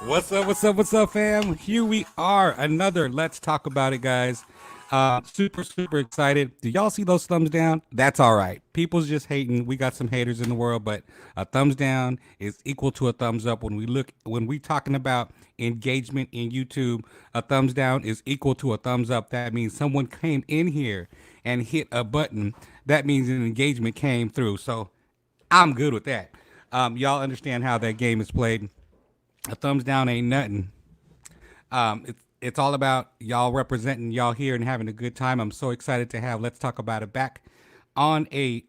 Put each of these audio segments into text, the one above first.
What's up? What's up? What's up, fam? Here we are, another Let's Talk About It, guys. Super excited. Do y'all see those thumbs down? That's all right. People's just hating. We got some haters in the world, but a thumbs down is equal to a thumbs up. When we talking about engagement in YouTube, a thumbs down is equal to a thumbs up. That means someone came in here and hit a button. That means an engagement came through. So I'm good with that. Y'all understand how that game is played. A thumbs down ain't nothing. It's all about y'all representing y'all here and having a good time. I'm so excited to have Let's Talk About It back on a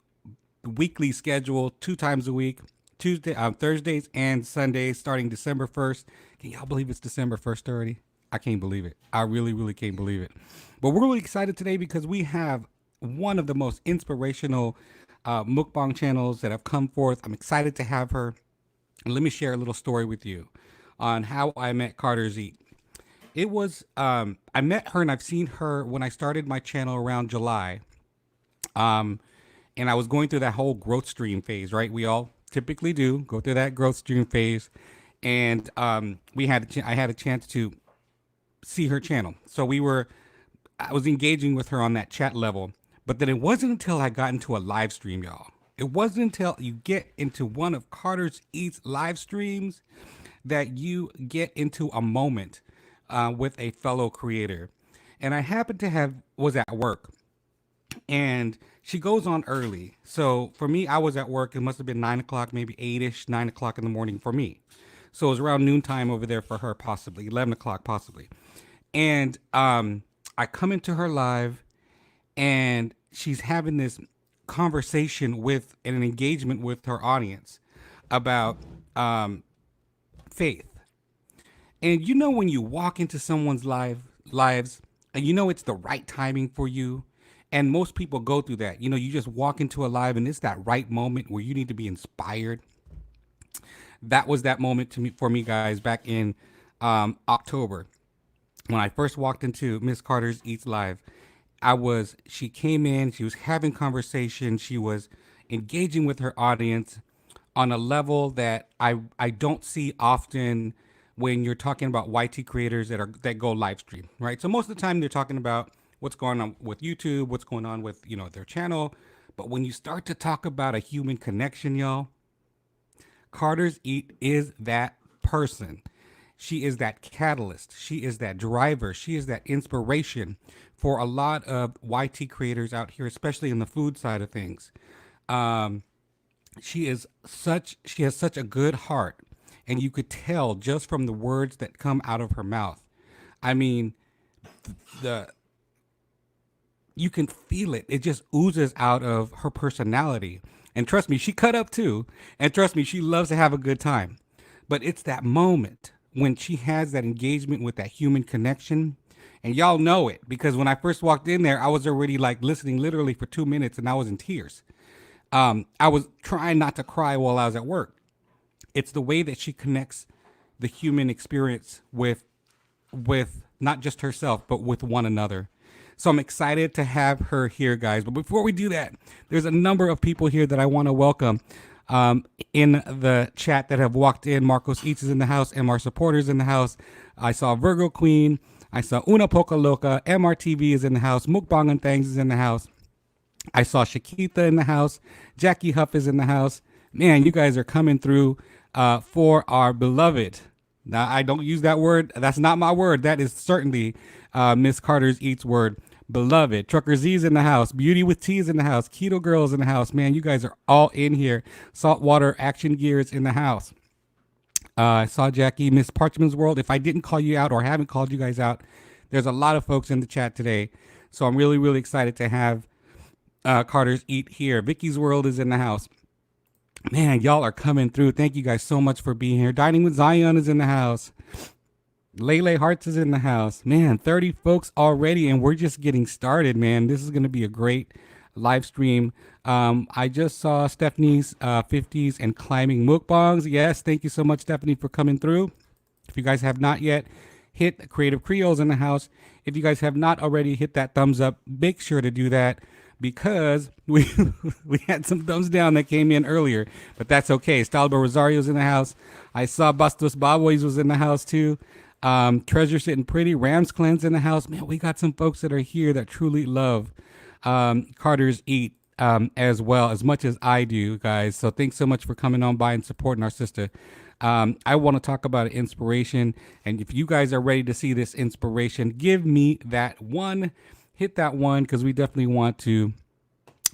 weekly schedule, 2 times a week, Thursdays and Sundays, starting December 1st. Can y'all believe it's December 1st already? I can't believe it. I really can't believe it. But we're really excited today because we have one of the most inspirational mukbang channels that have come forth. I'm excited to have her. And let me share a little story with you on how I met Carter's Eat. It was I met her and I've seen her when I started my channel around July. And I was going through that whole growth stream phase, right? We all typically do go through that growth stream phase, and I had a chance to see her channel. So I was engaging with her on that chat level, but then it wasn't until I got into a live stream, y'all. It wasn't until you get into one of Carter's Eats live streams that you get into a moment with a fellow creator. And I happened to was at work, and she goes on early. So for me, I was at work. It must have been 9 o'clock, maybe 8ish, 9 o'clock in the morning for me. So it was around noontime over there for her, possibly 11 o'clock, possibly. And I come into her live, and she's having this conversation with and an engagement with her audience about faith. And you know when you walk into someone's lives and you know it's the right timing for you, and most people go through that. You know, you just walk into a live and it's that right moment where you need to be inspired. That was that moment for me, guys, back in October when I first walked into Miss Carter's Eats Live. She came in, she was having conversation, she was engaging with her audience on a level that I don't see often when you're talking about YT creators that go live stream, right? So most of the time they're talking about what's going on with YouTube, what's going on with, their channel. But when you start to talk about a human connection, y'all, Carter's Eat is that person. She is that catalyst. She is that driver. She is that inspiration for a lot of YT creators out here, especially in the food side of things. Um, she has such a good heart, and you could tell just from the words that come out of her mouth. I mean, the you can feel it. It just oozes out of her personality. And trust me, she cut up too. And trust me, she loves to have a good time. But it's that moment when she has that engagement with that human connection. And y'all know it because when I first walked in there, I was already like listening literally for 2 minutes and I was in tears. I was trying not to cry while I was at work. It's the way that she connects the human experience with not just herself, but with one another. So I'm excited to have her here, guys. But before we do that, there's a number of people here that I want to welcome in the chat that have walked in. Marcos Eats is in the house, MR Supporters in the house. I saw Virgo Queen. I saw Una Poca Loca. MRTV is in the house. Mukbang and Things is in the house. I saw Shakita in the house. Jackie Huff is in the house. Man, you guys are coming through for our beloved. Now, I don't use that word. That's not my word. That is certainly Miss Carter's Eats word. Beloved. Trucker Z's in the house. Beauty with T is in the house. Keto Girls in the house. Man, you guys are all in here. Saltwater Action Gears in the house. I saw Jackie, Miss Parchman's World. If I didn't call you out or haven't called you guys out, there's a lot of folks in the chat today. So I'm really excited to have Carter's Eat here. Vicky's World is in the house. Man, y'all are coming through. Thank you guys so much for being here. Dining with Zion is in the house. Lele Hearts is in the house. Man, 30 folks already, and we're just getting started, man. This is going to be a great live stream. I just saw Stephanie's 50s and climbing mukbangs. Yes, thank you so much, Stephanie, for coming through. If you guys have not yet hit Creative Creoles in the house, if you guys have not already hit that thumbs up, make sure to do that. because we we had some thumbs down that came in earlier, but that's okay. Stalbo Rosario's in the house. I saw Bastos Baboys was in the house too. Treasure Sitting Pretty, Rams Cleanse in the house. Man, we got some folks that are here that truly love Carter's Eat as well, as much as I do, guys. So thanks so much for coming on by and supporting our sister. I want to talk about inspiration. And if you guys are ready to see this inspiration, give me that one. Hit that one because we definitely want to.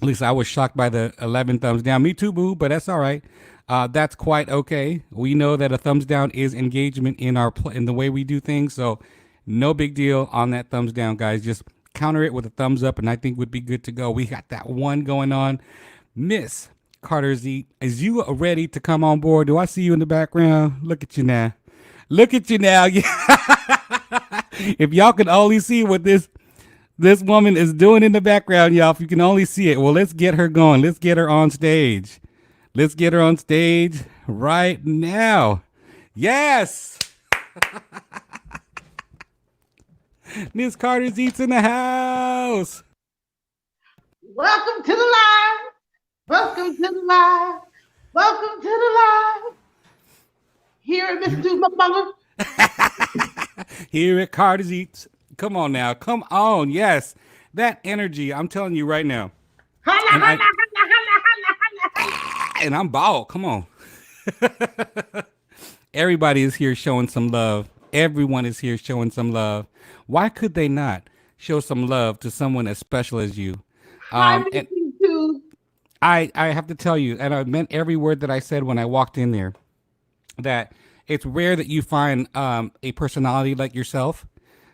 At least I was shocked by the 11 thumbs down. Me too, boo, but that's all right. That's quite okay. We know that a thumbs down is engagement in in the way we do things. So no big deal on that thumbs down, guys. Just counter it with a thumbs up, and I think we'd be good to go. We got that one going on. Miss Carter Z, is you ready to come on board? Do I see you in the background? Look at you now. Look at you now. If y'all could only see what this woman is doing in the background, y'all. If you can only see it, well, let's get her going. Let's get her on stage. Let's get her on stage right now. Yes. Miss Carter's Eats in the house. Welcome to the live. Welcome to the live. Welcome to the live. Here at Mr. Tooth Mukbanger. Here at Carter's Eats. Come on now. Come on. Yes. That energy. I'm telling you right now. Holla, And holla, I holla, holla, holla, holla, holla. and I'm bald. Come on. Everybody is here showing some love. Everyone is here showing some love. Why could they not show some love to someone as special as you? Hi, And Mr. Tooth. I have to tell you, and I meant every word that I said when I walked in there, that it's rare that you find a personality like yourself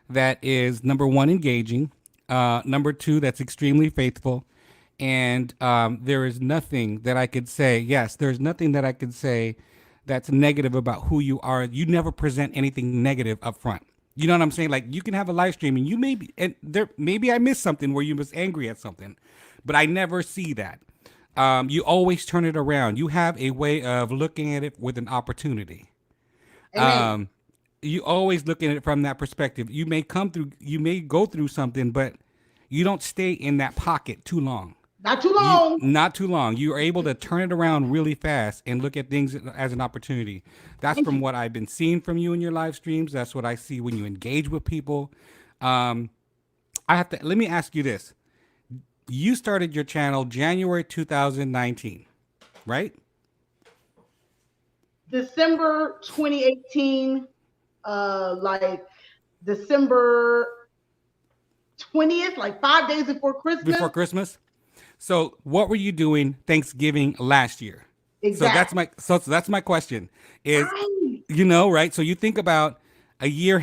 that is number one, engaging, number two, that's extremely faithful. And there is nothing that I could say. Yes, there's nothing that I could say that's negative about who you are. You never present anything negative up front. You know what I'm saying? Like you can have a live stream and you may be, and there maybe I missed something where you was angry at something, but I never see that. You always turn it around. You have a way of looking at it with an opportunity. Amen. Um, you always look at it from that perspective. You may go through something, but you don't stay in that pocket too long. Not too You long. not too long. You are able to turn it around really fast and look at things as an opportunity. That's Thank from you. what I've been seeing from you in your live streams. That's what I see when you engage with people. Um, I have to let me ask you this. You started your channel January 2019, right? December 2018, like December 20th, like 5 days before Before Christmas. Christmas. So, what were you doing Thanksgiving last year? Exactly. So that's my question is, Right. right? So you think about a year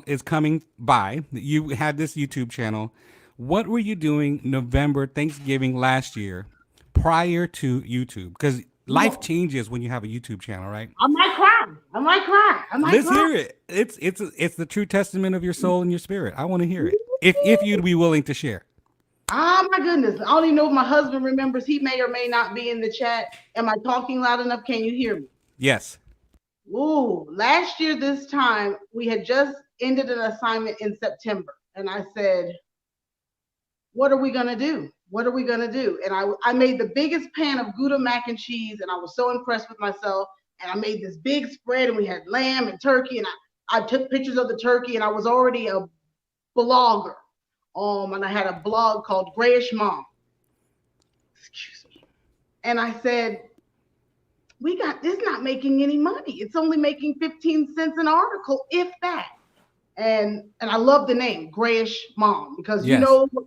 is coming by. You had this YouTube channel. What were you doing November Thanksgiving last year prior to YouTube? Because You life know, changes when you have a YouTube channel, right? I might cry. I might cry. I might Let's cry. hear it. It's the true testament of your soul and your spirit. I want to hear it. If you'd be willing to share. Oh my goodness. I don't even know if my husband remembers. He may or may not be in the chat. Am I talking loud enough? Can you hear me? Yes. Ooh, last year, this time, we had just ended an assignment in September. And I said, what are we going to do? What are we going to do? And I made the biggest pan of Gouda mac and cheese. And I was so impressed with myself. And I made this big spread. And we had lamb and turkey. And I took pictures of the turkey. And I was already a blogger. And I had a blog called Grayish Mom. Excuse me. And I said, we got this not making any money. It's only making 15 cents an article, if that. And I love the name, Grayish Mom, because you Yes. know what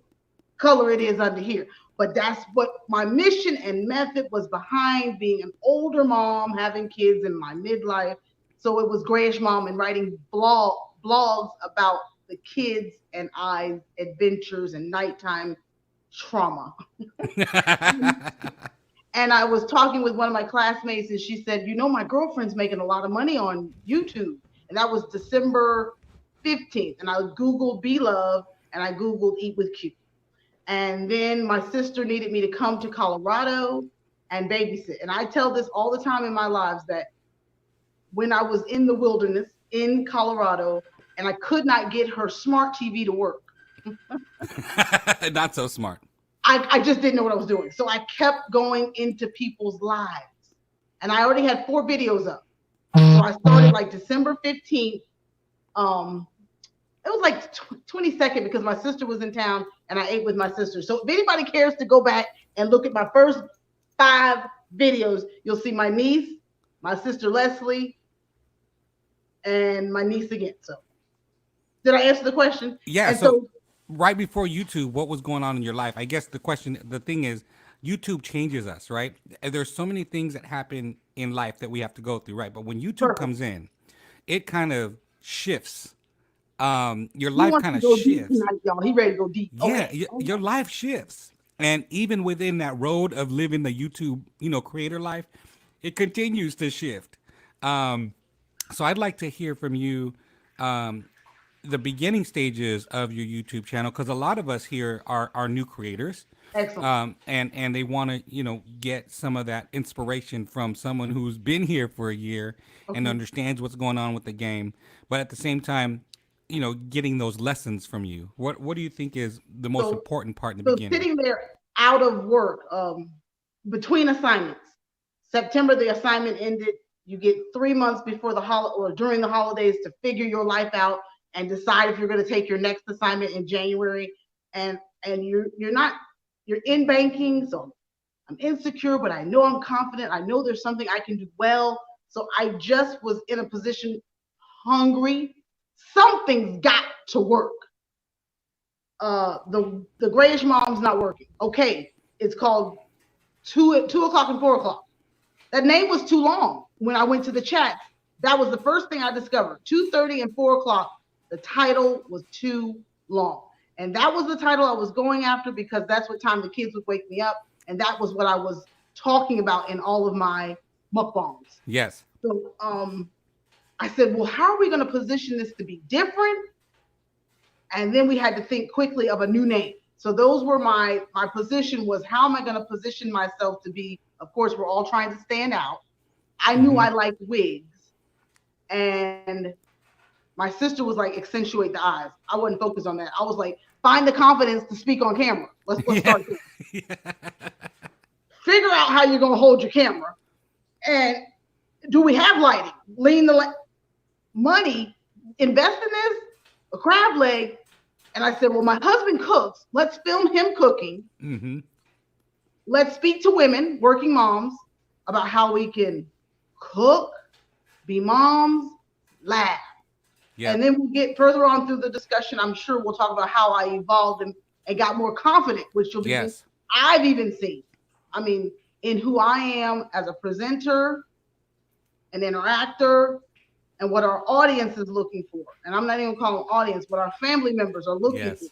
color it is under here. But that's what my mission and method was behind being an older mom, having kids in my midlife. So it was Grayish Mom and writing blogs about the kids and I's adventures and nighttime trauma. And I was talking with one of my classmates, and she said, "You know, my girlfriend's making a lot of money on YouTube." And that was December 15th. And I Googled Be Love and I Googled Eat with Q. And then my sister needed me to come to Colorado and babysit. And I tell this all the time in my lives that when I was in the wilderness in Colorado and I could not get her smart TV to work, Not so smart. I just didn't know what I was doing. So I kept going into people's lives. And I already had 4 videos up. So I started like December 15th. Um, it was like 22nd because my sister was in town and I ate with my sister. So if anybody cares to go back and look at my first 5 videos, you'll see my niece, my sister Leslie, and my niece again. So did I answer the question? Yeah. And So so right before YouTube, what was going on in your life? I guess the thing is, YouTube changes us, right? And there's so many things that happen in life that we have to go through, right? But when YouTube perfect. comes in, it kind of shifts. Your He life wants kind to of go deep shifts. tonight, y'all. He ready to go deep. Yeah, Okay. Oh your life shifts, and even within that road of living the YouTube, creator life, it continues to shift. Um, so I'd like to hear from you, um, the beginning stages of your YouTube channel, because a lot of us here are new creators, excellent. and they want to get some of that inspiration from someone who's been here for a year and Okay. understands what's going on with the game, but at the same time, getting those lessons from you. What do you think is the most So important part in the so beginning? sitting there out of work, between assignments. September the assignment ended. You get 3 months before the or during the holidays to figure your life out and decide if you're going to take your next assignment in January. And you're in banking, so I'm insecure, but I know I'm confident. I know there's something I can do well. So I just was in a position, hungry. Something's got to work. The grayish mom's not working. Okay, it's called 2 o'clock and 4 o'clock. That name was too long. When I went to the chats, that was the first thing I discovered. 2:30 and 4 o'clock. The title was too long, and that was the title I was going after because that's what time the kids would wake me up, and that was what I was talking about in all of my mukbangs. Yes. So I said, well, how are we going to position this to be different? And then we had to think quickly of a new name. So those were my position was how am I going to position myself to be? Of course, we're all trying to stand out. I knew Mm-hmm. I liked wigs, and my sister was like accentuate the eyes. I wasn't focused on that. I was like find the confidence to speak on camera. Let's Yeah. start there. Figure out how you're going to hold your camera, and do we have lighting? Lean the money, invest in this, a crab leg. And I said, well, my husband cooks. Let's film him cooking. Mm-hmm. Let's speak to women, working moms, about how we can cook, be moms, laugh. And Yep. then we'll get further on through the discussion. I'm sure we'll talk about how I evolved and got more confident, which you'll be, Yes. I've even seen. I mean, in who I am as a presenter, an interactor, and what our audience is looking for. And I'm not even calling audience, what our family members are looking for. Yes.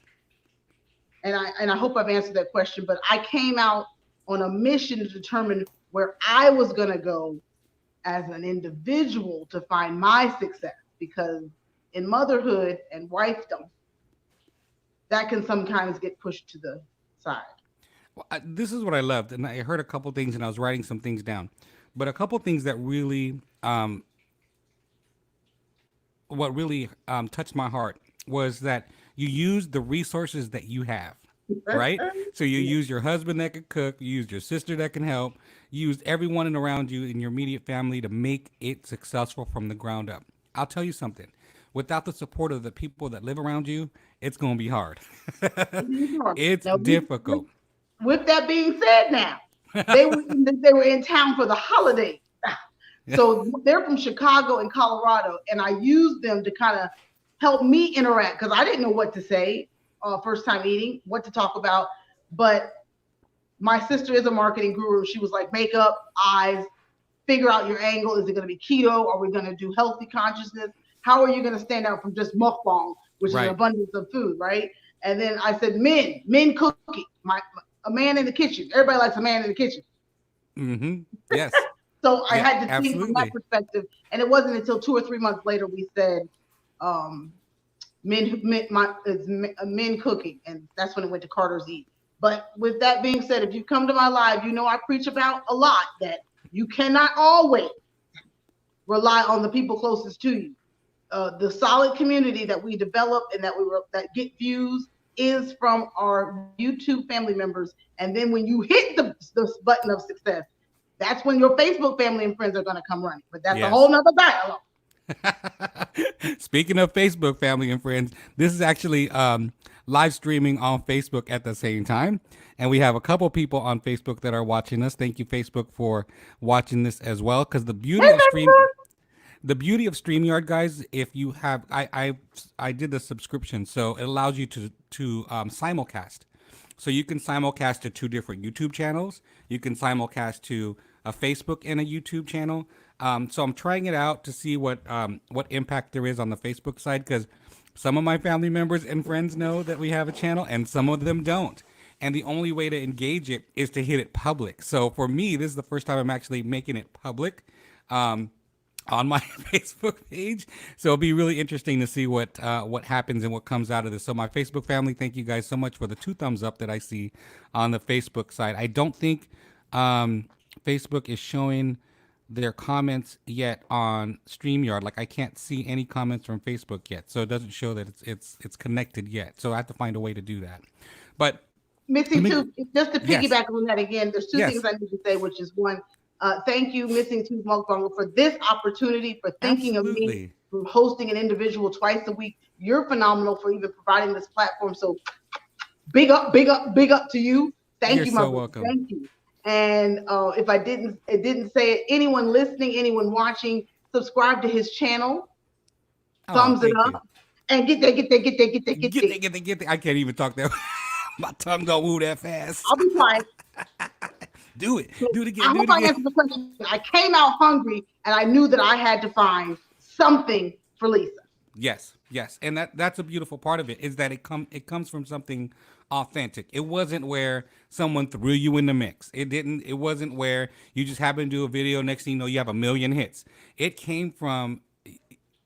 And I hope I've answered that question, but I came out on a mission to determine where I was going to go as an individual to find my success, because in motherhood and wifedom, that can sometimes get pushed to the side. Well, this is what I loved, and I heard a couple things, and I was writing some things down. But a couple things that really, what really touched my heart was that you use the resources that you have, right? So you use your husband that can cook, you use your sister that can help, you use everyone around you in your immediate family to make it successful from the ground up. I'll tell you something. Without the support of the people that live around you, it's going to be hard. It's Now, difficult. with that being said, now they were in town for the holidays. So they're from Chicago and Colorado, and I used them to kind of help me interact because I didn't know what to say first time eating, what to talk about. But my sister is a marketing guru. She was like, makeup, eyes, figure out your angle. Is it going to be keto? Are we going to do healthy consciousness? How are you going to stand out from just mukbang, which is an Right. abundance of food, right? And then I said, men cooking, a man in the kitchen. Everybody likes a man in the kitchen. Mm-hmm. Yes. So I Yeah, had to think from that absolutely. perspective. And it wasn't until 2 or 3 months later we said, um, men cooking, and that's when it went to Carter's Eat. But with that being said, if you come to my live, you know I preach about a lot that you cannot always rely on the people closest to you. The solid community that we develop and that get views is from our YouTube family members. And then when you hit the button of success, that's when your Facebook family and friends are going to come running. But that's a whole Yes. nother dialogue. Speaking of Facebook family and friends, this is actually live streaming on Facebook at the same time. And we have a couple people on Facebook that are watching us. Thank you, Facebook, for watching this as well. Because Hey, Facebook. the beauty of StreamYard, guys, if you have, I did the subscription, so it allows you to simulcast. So you can simulcast to two different YouTube channels. You can simulcast to a Facebook and a YouTube channel. So I'm trying it out to see what impact there is on the Facebook side, because some of my family members and friends know that we have a channel, and some of them don't. And the only way to engage it is to hit it public. So for me, this is the first time I'm actually making it public. On my Facebook page. So it'll be really interesting to see what happens and what comes out of this. So my Facebook family, thank you guys so much for the 2 thumbs up that I see on the Facebook side. I don't think Facebook is showing their comments yet on StreamYard. Like I can't see any comments from Facebook yet. So it doesn't show that it's connected yet. So I have to find a way to do that. But Missing Tooth, just to yes. piggyback on that again, there's two Yes. things I need to say, which is one, thank you, Missing Tooth Mukbanger, for this opportunity, for thinking Absolutely. of me, for hosting an individual twice a week. You're phenomenal for even providing this platform. So big up, big up, big up to you. Thank You're you, my so brother. welcome. Thank you. And if I didn't say it, anyone listening, anyone watching, subscribe to his channel, thumbs it up, and get there. Get there. I can't even talk that. My tongue don't move that fast. I'll be quiet. Do it. Do it again. I Do hope it I again. answered the question. I came out hungry, and I knew that I had to find something for Lisa. Yes, yes, and that's a beautiful part of it, is that it comes from something authentic. It wasn't where someone threw you in the mix. It wasn't where you just happened to do a video, next thing you know you have a million hits. It came from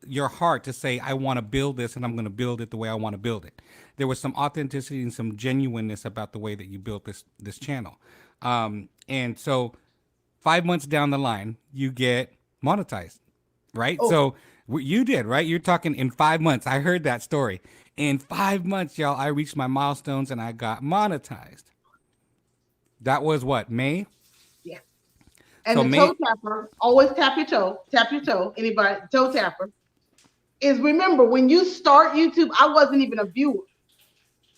your heart to say, I want to build this, and I'm going to build it the way I want to build it. There was some authenticity and some genuineness about the way that you built this channel. And so 5 months down the line, you get monetized, right? Oh. So you did, right? You're talking in 5 months. I heard that story. In 5 months, y'all, I reached my milestones and I got monetized. That was what, May? Yeah. And So the May- toe tapper, always tap your toe, anybody, toe tapper, is remember when you start YouTube, I wasn't even a viewer.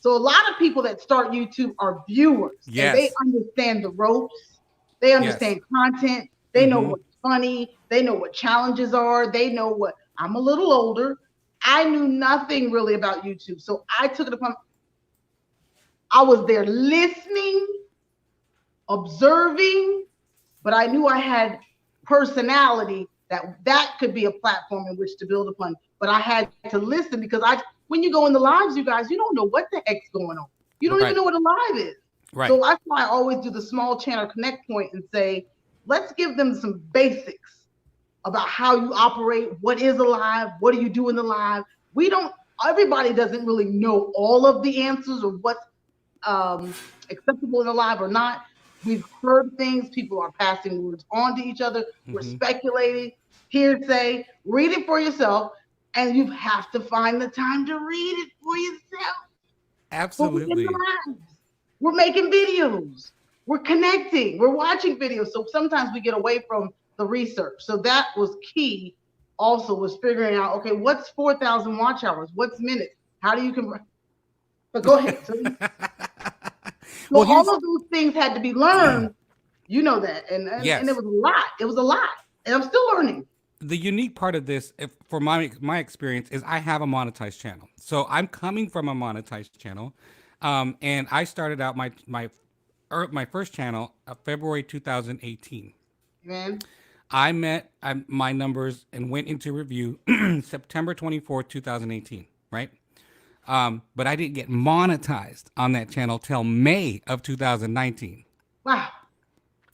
So a lot of people that start YouTube are viewers. Yes. And they understand the ropes. They understand content. They know what's funny. They know what challenges are. They know what, I'm a little older. I knew nothing really about YouTube. So I took it upon, I was there listening, observing, but I knew I had personality that could be a platform in which to build upon. But I had to listen because when you go in the lives, you guys, you don't know what the heck's going on. You don't even know what a live is. Right. So that's why I always do the small channel connect point and say, let's give them some basics about how you operate, what is a live, what do you do in the live. Everybody doesn't really know all of the answers or what's acceptable in a live or not. We've heard things, people are passing words on to each other, we're speculating, hearsay, read it for yourself, and you have to find the time to read it for yourself. Absolutely. We're making videos, we're connecting, we're watching videos. So sometimes we get away from the research. So that was key also, was figuring out, okay, what's 4,000 watch hours? What's minutes? How do you convert? But go ahead. So all of those things had to be learned. You know that. And it was a lot. It was a lot. And I'm still learning. The unique part of this, for my experience, is I have a monetized channel. So I'm coming from a monetized channel. And I started out my first channel February 2018. Man. I met my numbers and went into review September 24th, 2018, right? But I didn't get monetized on that channel till May of 2019. Wow.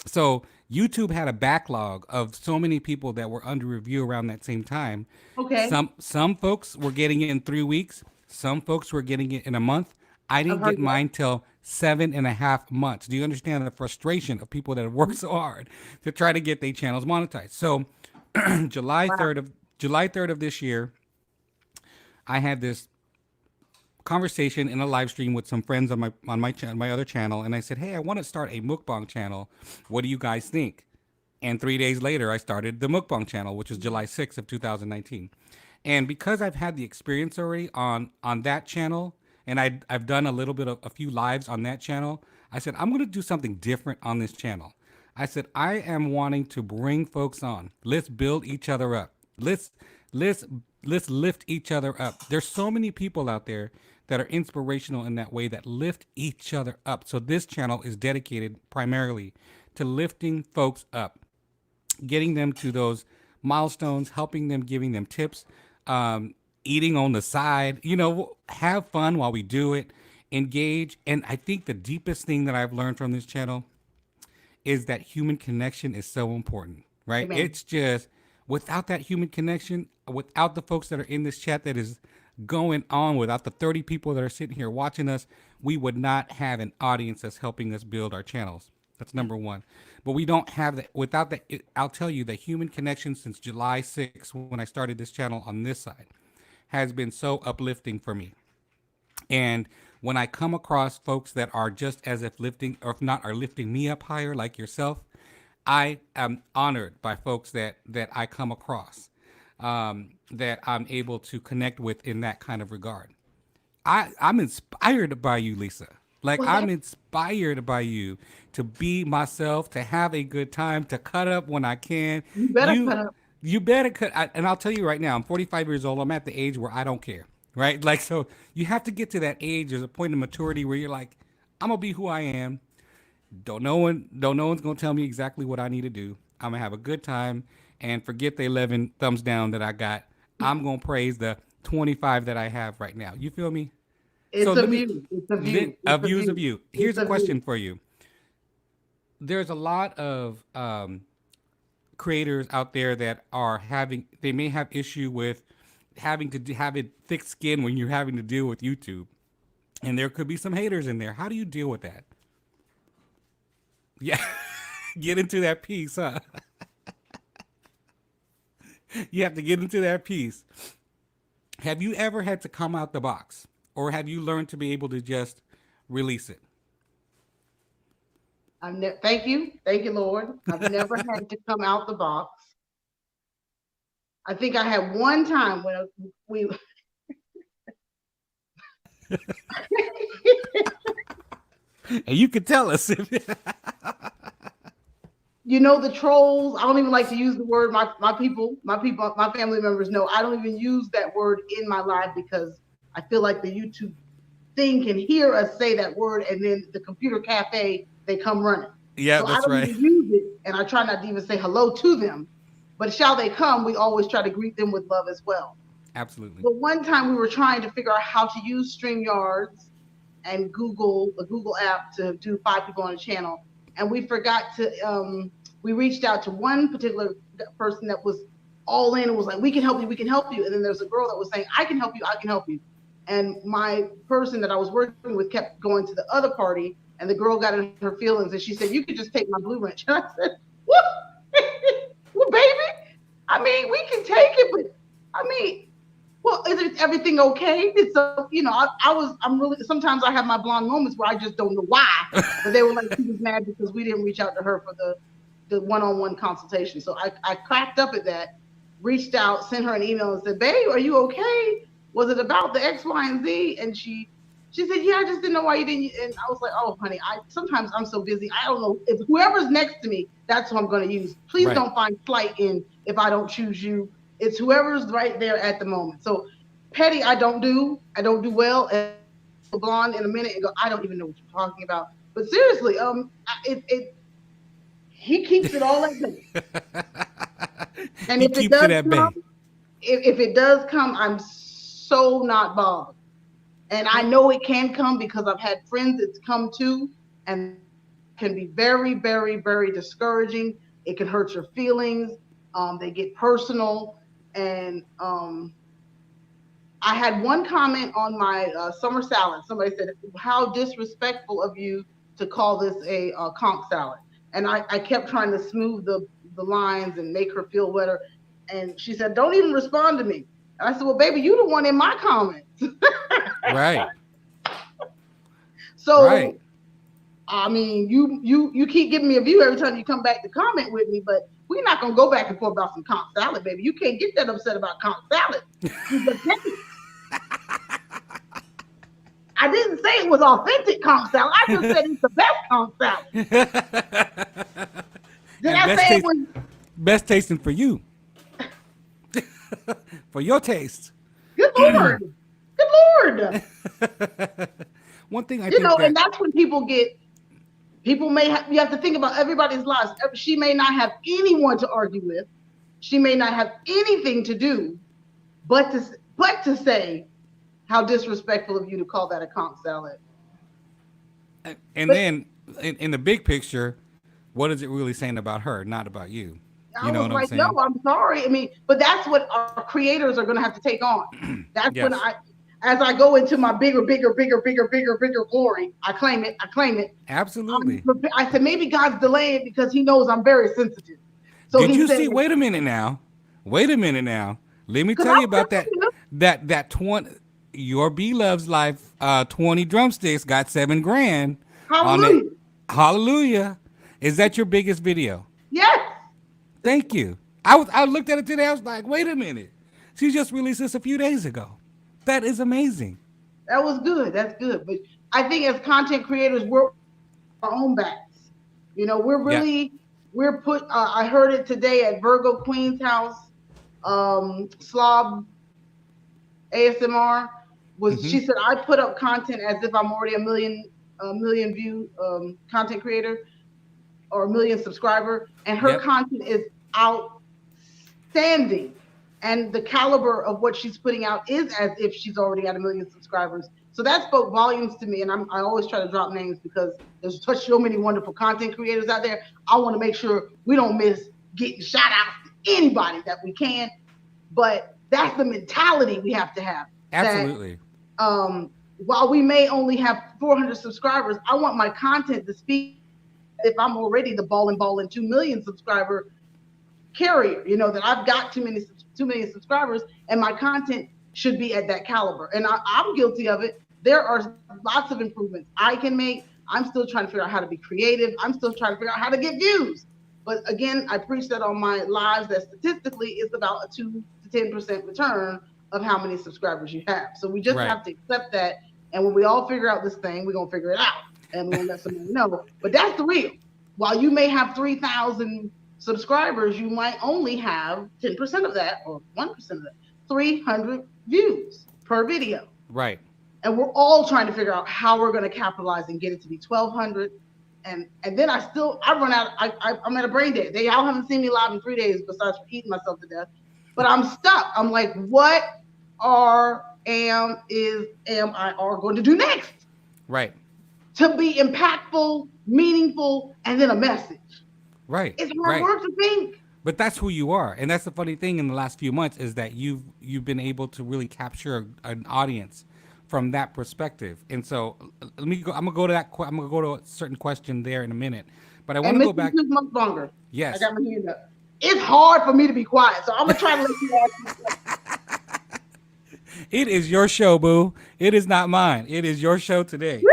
So YouTube had a backlog of so many people that were under review around that same time. Okay. Some folks were getting it in 3 weeks. Some folks were getting it in a month. I didn't get mine till 7.5 months. Do you understand the frustration of people that have worked so hard to try to get their channels monetized? So July 3rd of this year, I had this conversation in a live stream with some friends on my other channel, and I said, "Hey, I want to start a mukbang channel. What do you guys think?" And 3 days later, I started the mukbang channel, which was July 6th of 2019. And because I've had the experience already on that channel, and I've done a little bit of a few lives on that channel, I said I'm going to do something different on this channel. I said I am wanting to bring folks on. Let's build each other up. Let's let's lift each other up. There's so many people out there that are inspirational in that way that lift each other up. So this channel is dedicated primarily to lifting folks up, getting them to those milestones, helping them, giving them tips, eating on the side, have fun while we do it, engage. And I think the deepest thing that I've learned from this channel is that human connection is so important, right? Amen. It's just without that human connection, without the folks that are in this chat that is going on, without the 30 people that are sitting here watching us, we would not have an audience that's helping us build our channels. That's number one. But we don't have that. Without that, I'll tell you, the human connection since July 6th, when I started this channel on this side, has been so uplifting for me. And when I come across folks that are just as if lifting, or if not, are lifting me up higher, like yourself, I am honored by folks that I come across, that I'm able to connect with in that kind of regard. I'm inspired by you, Lisa. Like Well, I'm inspired by you to be myself, to have a good time, to cut up when I can. you better You cut up. you better cut. And I'll tell you right now, I'm 45 years old. I'm at the age where I don't care, right? Like so, you have to get to that age. There's a point of maturity where you're like, I'm gonna be who I am. Don't no one's gonna tell me exactly what I need to do. I'm gonna have a good time and forget the 11 thumbs down that I got. I'm gonna praise the 25 that I have right now. You feel me? So It's a let me view. It's a view. a It's a views of view. you. It's Here's a a view. question for you. There's a lot of creators out there that are having they may have issue with having to have it thick skin when you're having to deal with YouTube, and there could be some haters in there. How do you deal with that? Yeah, get into that piece, huh? You have to get into that piece. Have you ever had to come out the box, or have you learned to be able to just release it? Thank you, Lord. I've never had to come out the box. I think I had one time when we, And you can tell us if the trolls. I don't even like to use the word. My people, my family members know I don't even use that word in my life because I feel like the YouTube thing can hear us say that word, and then the computer cafe they come running. yeah, So I that's don't right. even use it, and I try not to even say hello to them. But shall they come, we always try to greet them with love as well. Absolutely. But one time we were trying to figure out how to use StreamYards and a Google app to do 5 people on a channel, and we forgot to. We reached out to one particular person that was all in and was like, "We can help you, we can help you." And then there's a girl that was saying, "I can help you, I can help you." And my person that I was working with kept going to the other party, and the girl got in her feelings, and she said, "You could just take my blue wrench." And I said, "What? Well, baby, I mean, we can take it, but I mean, well, is everything okay?" So, I'm really, sometimes I have my blonde moments where I just don't know why. But they were like, she was mad because we didn't reach out to her for the one-on-one consultation. So I cracked up at that, reached out, sent her an email and said, "Babe, are you okay? Was it about the X, Y, and Z?" And she said, "Yeah, I just didn't know why you didn't." And I was like, "Oh, honey, sometimes I'm so busy. I don't know if whoever's next to me, that's who I'm going to use. Please Right. don't find slight in if I don't choose you. It's whoever's right there at the moment." So petty, I don't do well. And blonde in a minute and go, "I don't even know what you're talking about." But seriously, he keeps it all at bay. And He if it keeps it does at come, bay. if it does come, I'm so not bothered. And I know it can come because I've had friends it's come to, and can be very, very, very discouraging. It can hurt your feelings. They get personal, and I had one comment on my summer salad. Somebody said, "How disrespectful of you to call this a conch salad." And I kept trying to smooth the lines and make her feel better. And she said, "Don't even respond to me." And I said, "Well, baby, you the one in my comments." Right. Right. So I mean, you keep giving me a view every time you come back to comment with me, but we're not gonna go back and forth about some comp salad, baby. You can't get that upset about comp salad. You just can't. I didn't say it was authentic comp salad. I just said it's the best comp salad. Did And I say it was best tasting for you, for your taste. good Lord? Good Lord. One thing I You think know, and that that's when people get people may have you have to think about everybody's lives. She may not have anyone to argue with. She may not have anything to do but to say how disrespectful of you to call that a comp salad. and But then in the big picture, what is it really saying about her, not about you? I You know was what I'm like, yo, saying? I'm sorry. I mean, but that's what our creators are going to have to take on. That's when Yes. as I go into my bigger glory, I claim it. I claim it. Absolutely. I said maybe God's delaying because He knows I'm very sensitive. So Did He you said, see? Wait a minute now. Wait a minute now. Let me because tell you I'm about that. sensitive. That 20. Your B Loves Life 20 drumsticks got 7 grand on it. Hallelujah. Hallelujah. Is that your biggest video? Yes, Thank you. I looked at it today. I was like, wait a minute. She just released this a few days ago. That is amazing. that was good. That's good. But I think as content creators, we're our own backs. You know, Yeah. we're put. I heard it today at Virgo Queen's house. Slob ASMR was. Mm-hmm. She said I put up content as if I'm already a million view content creator or a million subscriber, and her Yep. content is outstanding. And the caliber of what she's putting out is as if she's already at a million subscribers. So that spoke volumes to me. And I always try to drop names because there's such so many wonderful content creators out there. I want to make sure we don't miss getting shout outs to anybody that we can. But that's the mentality we have to have. That Absolutely. while we may only have 400 subscribers, I want my content to speak if I'm already the ball and 2 million subscriber carrier. You know that I've got 2 million subscribers, and my content should be at that caliber. And I'm guilty of it. There are lots of improvements I can make. I'm still trying to figure out how to be creative. I'm still trying to figure out how to get views. But again, I preach that on my lives that statistically it's about a 2 to 10% return of how many subscribers you have. So we just Right. have to accept that. And when we all figure out this thing, we're gonna figure it out and we're gonna let somebody know. But that's the real. While you may have 3,000 subscribers, you might only have 10% of that or 1% of that, 300 views per video. Right. And we're all trying to figure out how we're going to capitalize and get it to be 1,200. And then I run out. I'm at a brain dead. Y'all haven't seen me live in 3 days besides for eating myself to death. But I'm stuck. I'm like, what am I are going to do next Right. to be impactful, meaningful, and then a message? Right. It's hard Right. work to think. But that's who you are, and that's the funny thing in the last few months is that you've been able to really capture an audience from that perspective. And so let me go. I'm gonna go to that. I'm gonna go to a certain question there in a minute, but I want And to go Mr. back. Too much longer. I Yes, got my hand up. It's hard for me to be quiet, so I'm gonna try to let you ask me questions. it is your show, boo. It is not mine. It is your show today.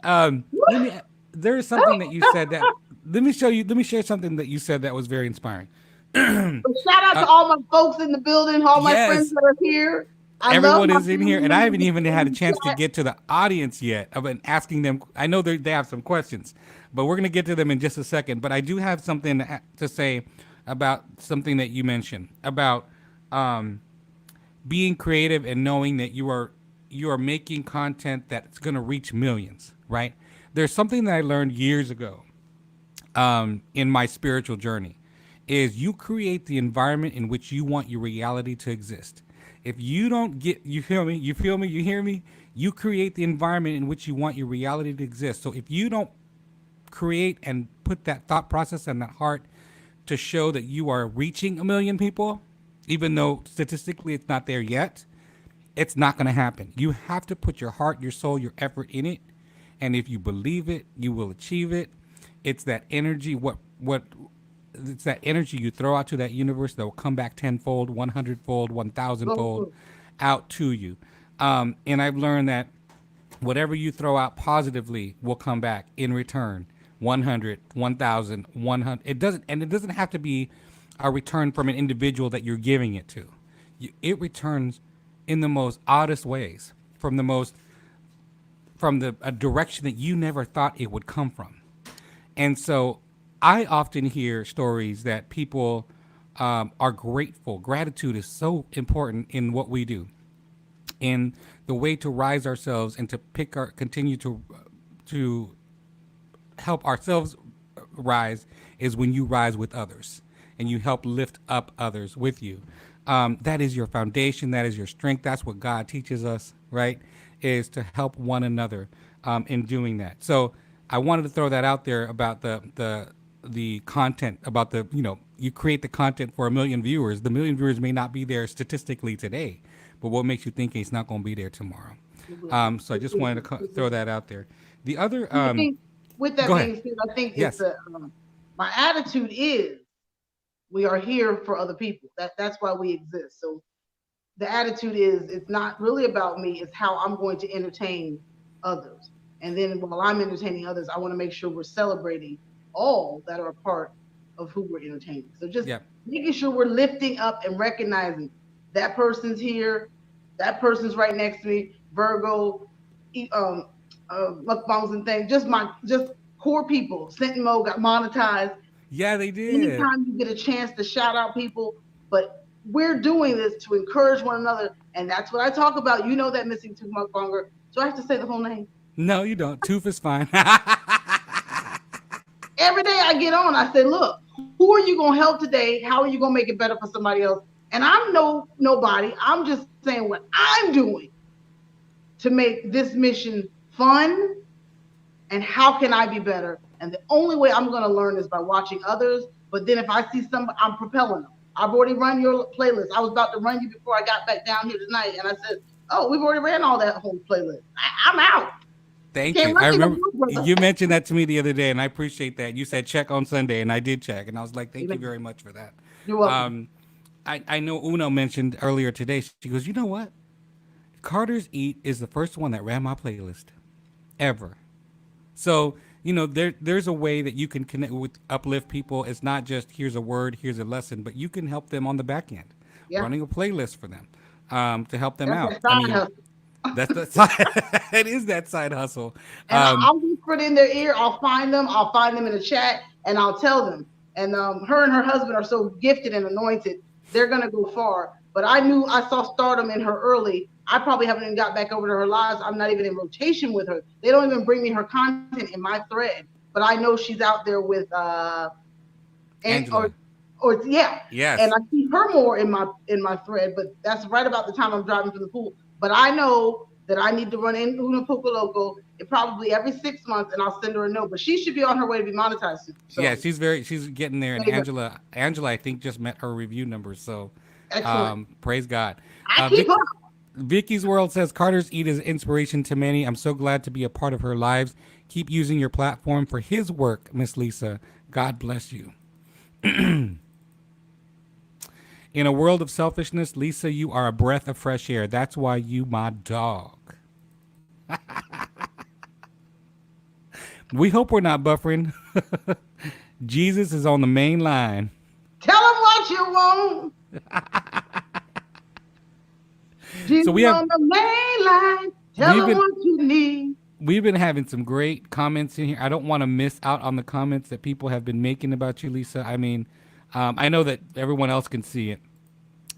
Let me. There is something that you said that. Let me show you. Let me share something that you said that was very inspiring. But shout out to all my folks in the building, all my friends Yes, that are here. I love everyone my is in here, family and I members haven't even in had a the chance to chat. get to the audience yet. I've been asking them. I know they have some questions, but we're gonna get to them in just a second. But I do have something to say about something that you mentioned about um, being creative and knowing that you are making content that's gonna reach millions. Right? There's something that I learned years ago in my spiritual journey is you create the environment in which you want your reality to exist. If you don't get, you feel me, you hear me, you create the environment in which you want your reality to exist. So if you don't create and put that thought process and that heart to show that you are reaching a million people, even though statistically it's not there yet, it's not going to happen. You have to put your heart, your soul, your effort in it, and if you believe it, you will achieve it. It's that energy. What it's that energy you throw out to that universe that will come back tenfold, 100-fold, 1,000-fold So, out to you. And I've learned that. Whatever you throw out positively will come back in return. 100, 1,000, 100. It doesn't have to be a return from an individual that you're giving it to. It returns in the most oddest ways, from the a direction that you never thought it would come from. And so I often hear stories that people are grateful. Gratitude is so important in what we do, in the way to rise ourselves and to continue to help ourselves rise is when you rise with others and you help lift up others with you. That is your foundation. That is your strength. That's what God teaches us, right? Is to help one another in doing that. So I wanted to throw that out there about the content, about you create the content for 1 million viewers. The 1 million viewers may not be there statistically today, but what makes you think it's not going to be there tomorrow? It will. So I It just will. wanted to It throw will. that out there. The other, I think with that go ahead. being said, I think it's Yes. a my attitude is we are here for other people. That's why we exist. So the attitude is it's not really about me, it's how I'm going to entertain others. And then while I'm entertaining others, I want to make sure we're celebrating all that are a part of who we're entertaining. So just Yep. making sure we're lifting up and recognizing that person's here, that person's right next to me, Virgo, um, mukbangs and things. Just core people. Sentinel got monetized. Yeah, they did. Anytime you get a chance to shout out people, but we're doing this to encourage one another, and that's what I talk about. You know that missing tooth mukbanger. So I have to say the whole name. No, you don't. Tooth is fine. Every day I get on, I say, look, who are you gonna help today? How are you gonna make it better for somebody else? And I'm nobody. I'm just saying what I'm doing to make this mission fun, and how can I be better? And the only way I'm going to learn is by watching others. But then if I see somebody, I'm propelling them. I've already run your playlist. I was about to run you before I got back down here tonight, and I said, "Oh, we've already ran all that whole playlist. I'm out. You Thank can't you. run I me no remember more, brother." you mentioned that to me the other day, and I appreciate that. You said check on Sunday, and I did check, and I was like, thank you Amen. very much for that. You're welcome. Um, I know Uno mentioned earlier today. She goes, you know what? Carter's Eat is the first one that ran my playlist ever. So there's a way that you can connect with uplift people. It's not just here's a word, here's a lesson, but you can help them on the back end, Yeah, running a playlist for them to help them that's out. that I side mean, hustle. that's the side. It is that side hustle. And Um, I'll whisper it in their ear. I'll find them. I'll find them in the chat, and I'll tell them. And her and her husband are so gifted and anointed. They're gonna go far. But I knew I saw stardom in her early. I probably haven't even got back over to her lives. I'm not even in rotation with her. They don't even bring me her content in my thread. But I know she's out there with and Angela. or yeah. And Yes. I see her more in my thread. But that's right about the time I'm driving from the pool. But I know that I need to run in Una Puka Loco probably every 6 months, and I'll send her a note. But she should be on her way to be monetized soon. Yeah, So she's getting there, and there you go. Angela, I think just met her review numbers. So, Excellent. praise God. I keep Vic, up. Vicky's World says Carter's Eat is inspiration to many. I'm so glad to be a part of her lives. Keep using your platform for his work, Miss Lisa. God bless you. In a world of selfishness, Lisa, you are a breath of fresh air. That's why you my dog. We hope we're not buffering. Jesus is on the main line. Tell them what you want. So Jesus on the main line. Tell we've them been what you need. we've been having some great comments in here. I don't want to miss out on the comments that people have been making about you, Lisa. I mean, I know that everyone else can see it,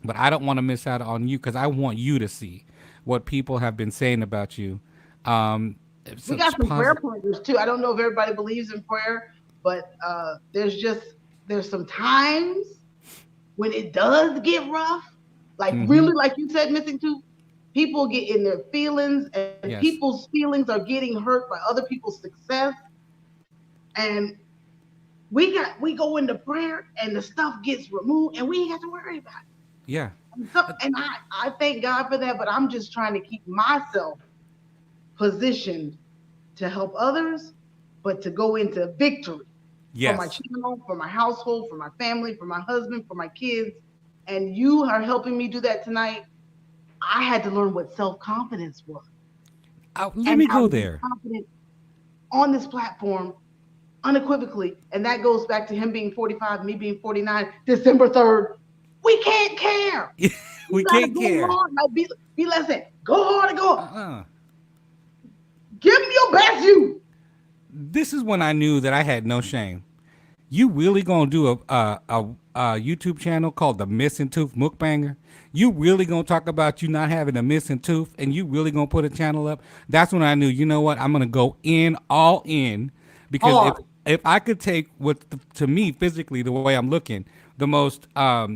but I don't want to miss out on you because I want you to see what people have been saying about you. Um, We got such some prayer positive. pointers too. I don't know if everybody believes in prayer, but there's some times when it does get rough. Like Mm-hmm. really, like you said, missing too. People get in their feelings, and Yes. people's feelings are getting hurt by other people's success. And we go into prayer, and the stuff gets removed, and we ain't have to worry about it. Yeah. And I thank God for that. But I'm just trying to keep myself positioned to help others, but to go into victory for my Yes. channel, for my household, for my family, for my husband, for my kids. And you are helping me do that tonight. I had to learn what self confidence was. Let and me I go will be there. confident on this platform unequivocally. And that goes back to him being 45, me being 49, December 3rd. We can't care. You We gotta can't go care. hard. Like be less than. Go hard and go. Uh-uh. Give me your best you. This is when I knew that I had no shame. You really gonna do a YouTube channel called the Missing Tooth Mukbanger? You really gonna talk about you not having a missing tooth, and you really gonna put a channel up? That's when I knew. You know what? I'm gonna go in all in, because Hard. if I could take what to me physically the way I'm looking, the most A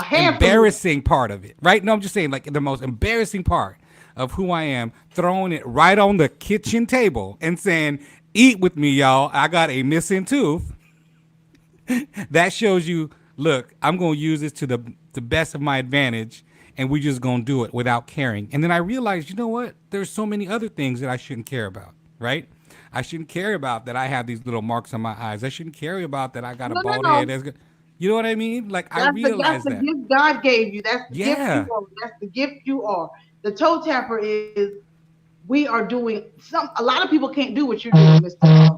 handsome. embarrassing part of it, right? No, I'm just saying like the most embarrassing part of who I am, throwing it right on the kitchen table and saying, "Eat with me, y'all. I got a missing tooth." That shows you, look, I'm going to use this to the best of my advantage, and we're just going to do it without caring. And then I realized, you know what? There's so many other things that I shouldn't care about, right? I shouldn't care about that I have these little marks on my eyes. I shouldn't care about that I got a No, no, bald head. no. That's good. You know what I mean? Like, I That's realized the that. gift God gave you. That's the gift you Yeah. are. That's the gift you are. The toe tapper is we are doing some. A lot of people can't do what you're doing, Mister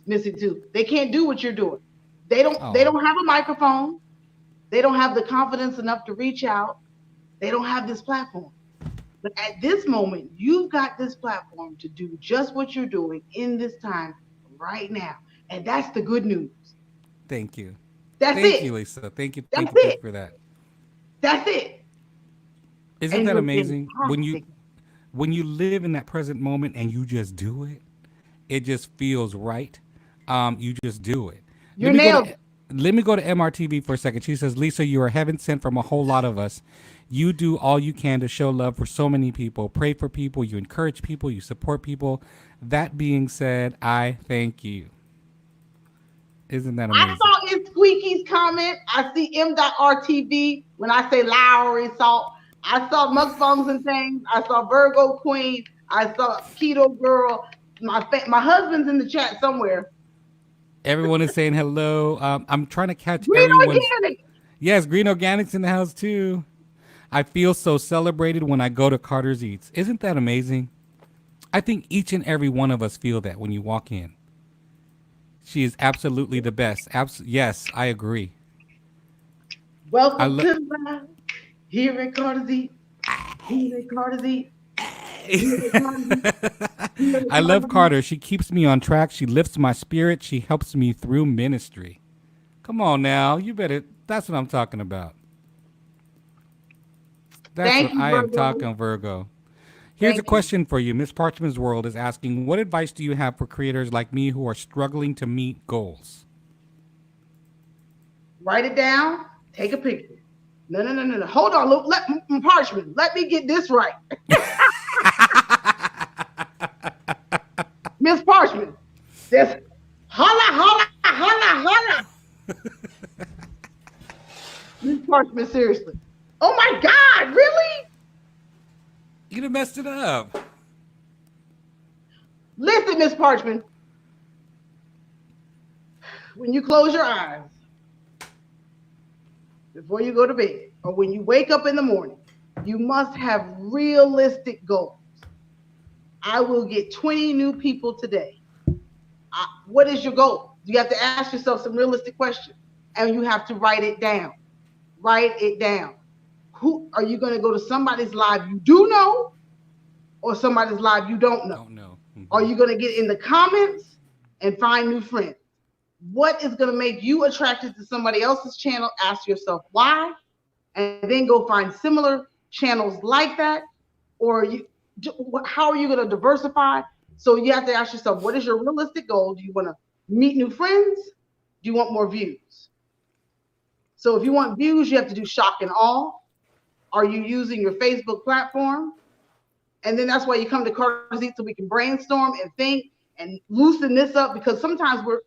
Missy Too. They can't do what you're doing. They Oh, don't have a microphone. They don't have the confidence enough to reach out. They don't have this platform. But at this moment, you've got this platform to do just what you're doing in this time right now. And that's the good news. thank you. That's Thank you, it. Lisa. Thank you. Thank you. That's Thank you it. for that. That's it. Isn't And that you're amazing? fantastic. When you live in that present moment and you just do it, it just feels right. You just do it. Let You're me go nailed. to let me go to MRTV for a second. She says, "Lisa, you are heaven sent from a whole lot of us. You do all you can to show love for so many people. Pray for people. You encourage people. You support people. That being said, I thank you." Isn't that I amazing? saw in Squeaky's comment. I see M.RTV when I say Lowry salt. I saw mukbangs and things. I saw Virgo Queen. I saw Keto Girl. My husband's in the chat somewhere. Everyone is saying hello. I'm trying to catch Green everyone's. Organic. Yes, Green Organics in the house too. I feel so celebrated when I go to Carter's Eats. Isn't that amazing? I think each and every one of us feel that when you walk in. She is absolutely the best. Yes, I agree. I Welcome love. to the live. Here at Carter's Eat. Here at Carter's Eat. Here at Carter's Eat. Here at I love Carter's Eat. Carter. She keeps me on track. She lifts my spirit. She helps me through ministry. Come on now, you better. That's what I'm talking about. That's what Thank you, I am Virgo. talking, Virgo. Here's a Thank you. question for you. Miss Parchman's World is asking, what advice do you have for creators like me who are struggling to meet goals? Write it down. Take a picture. No, no, no, no, no. Hold on. Look, Parchman. Let me get this right. Miss Parchman. This holla, holla, holla, holla. Miss Parchman, seriously. Oh my God, really? You done messed it up. Listen, Miss Parchman, when you close your eyes before you go to bed, or when you wake up in the morning, you must have realistic goals. I will get 20 new people today. What is your goal? You have to ask yourself some realistic questions, and you have to write it down. Write it down. Who are you going to go to somebody's live you do know, or somebody's live you don't know? Don't know. Are you going to get in the comments and find new friends? What is going to make you attracted to somebody else's channel? Ask yourself why, and then go find similar channels like that. Or how are you going to diversify? So you have to ask yourself, what is your realistic goal? Do you want to meet new friends? Do you want more views? So if you want views, you have to do shock and awe. Are you using your Facebook platform? And then that's why you come to Carter's Eat, so we can brainstorm and think and loosen this up, because sometimes we're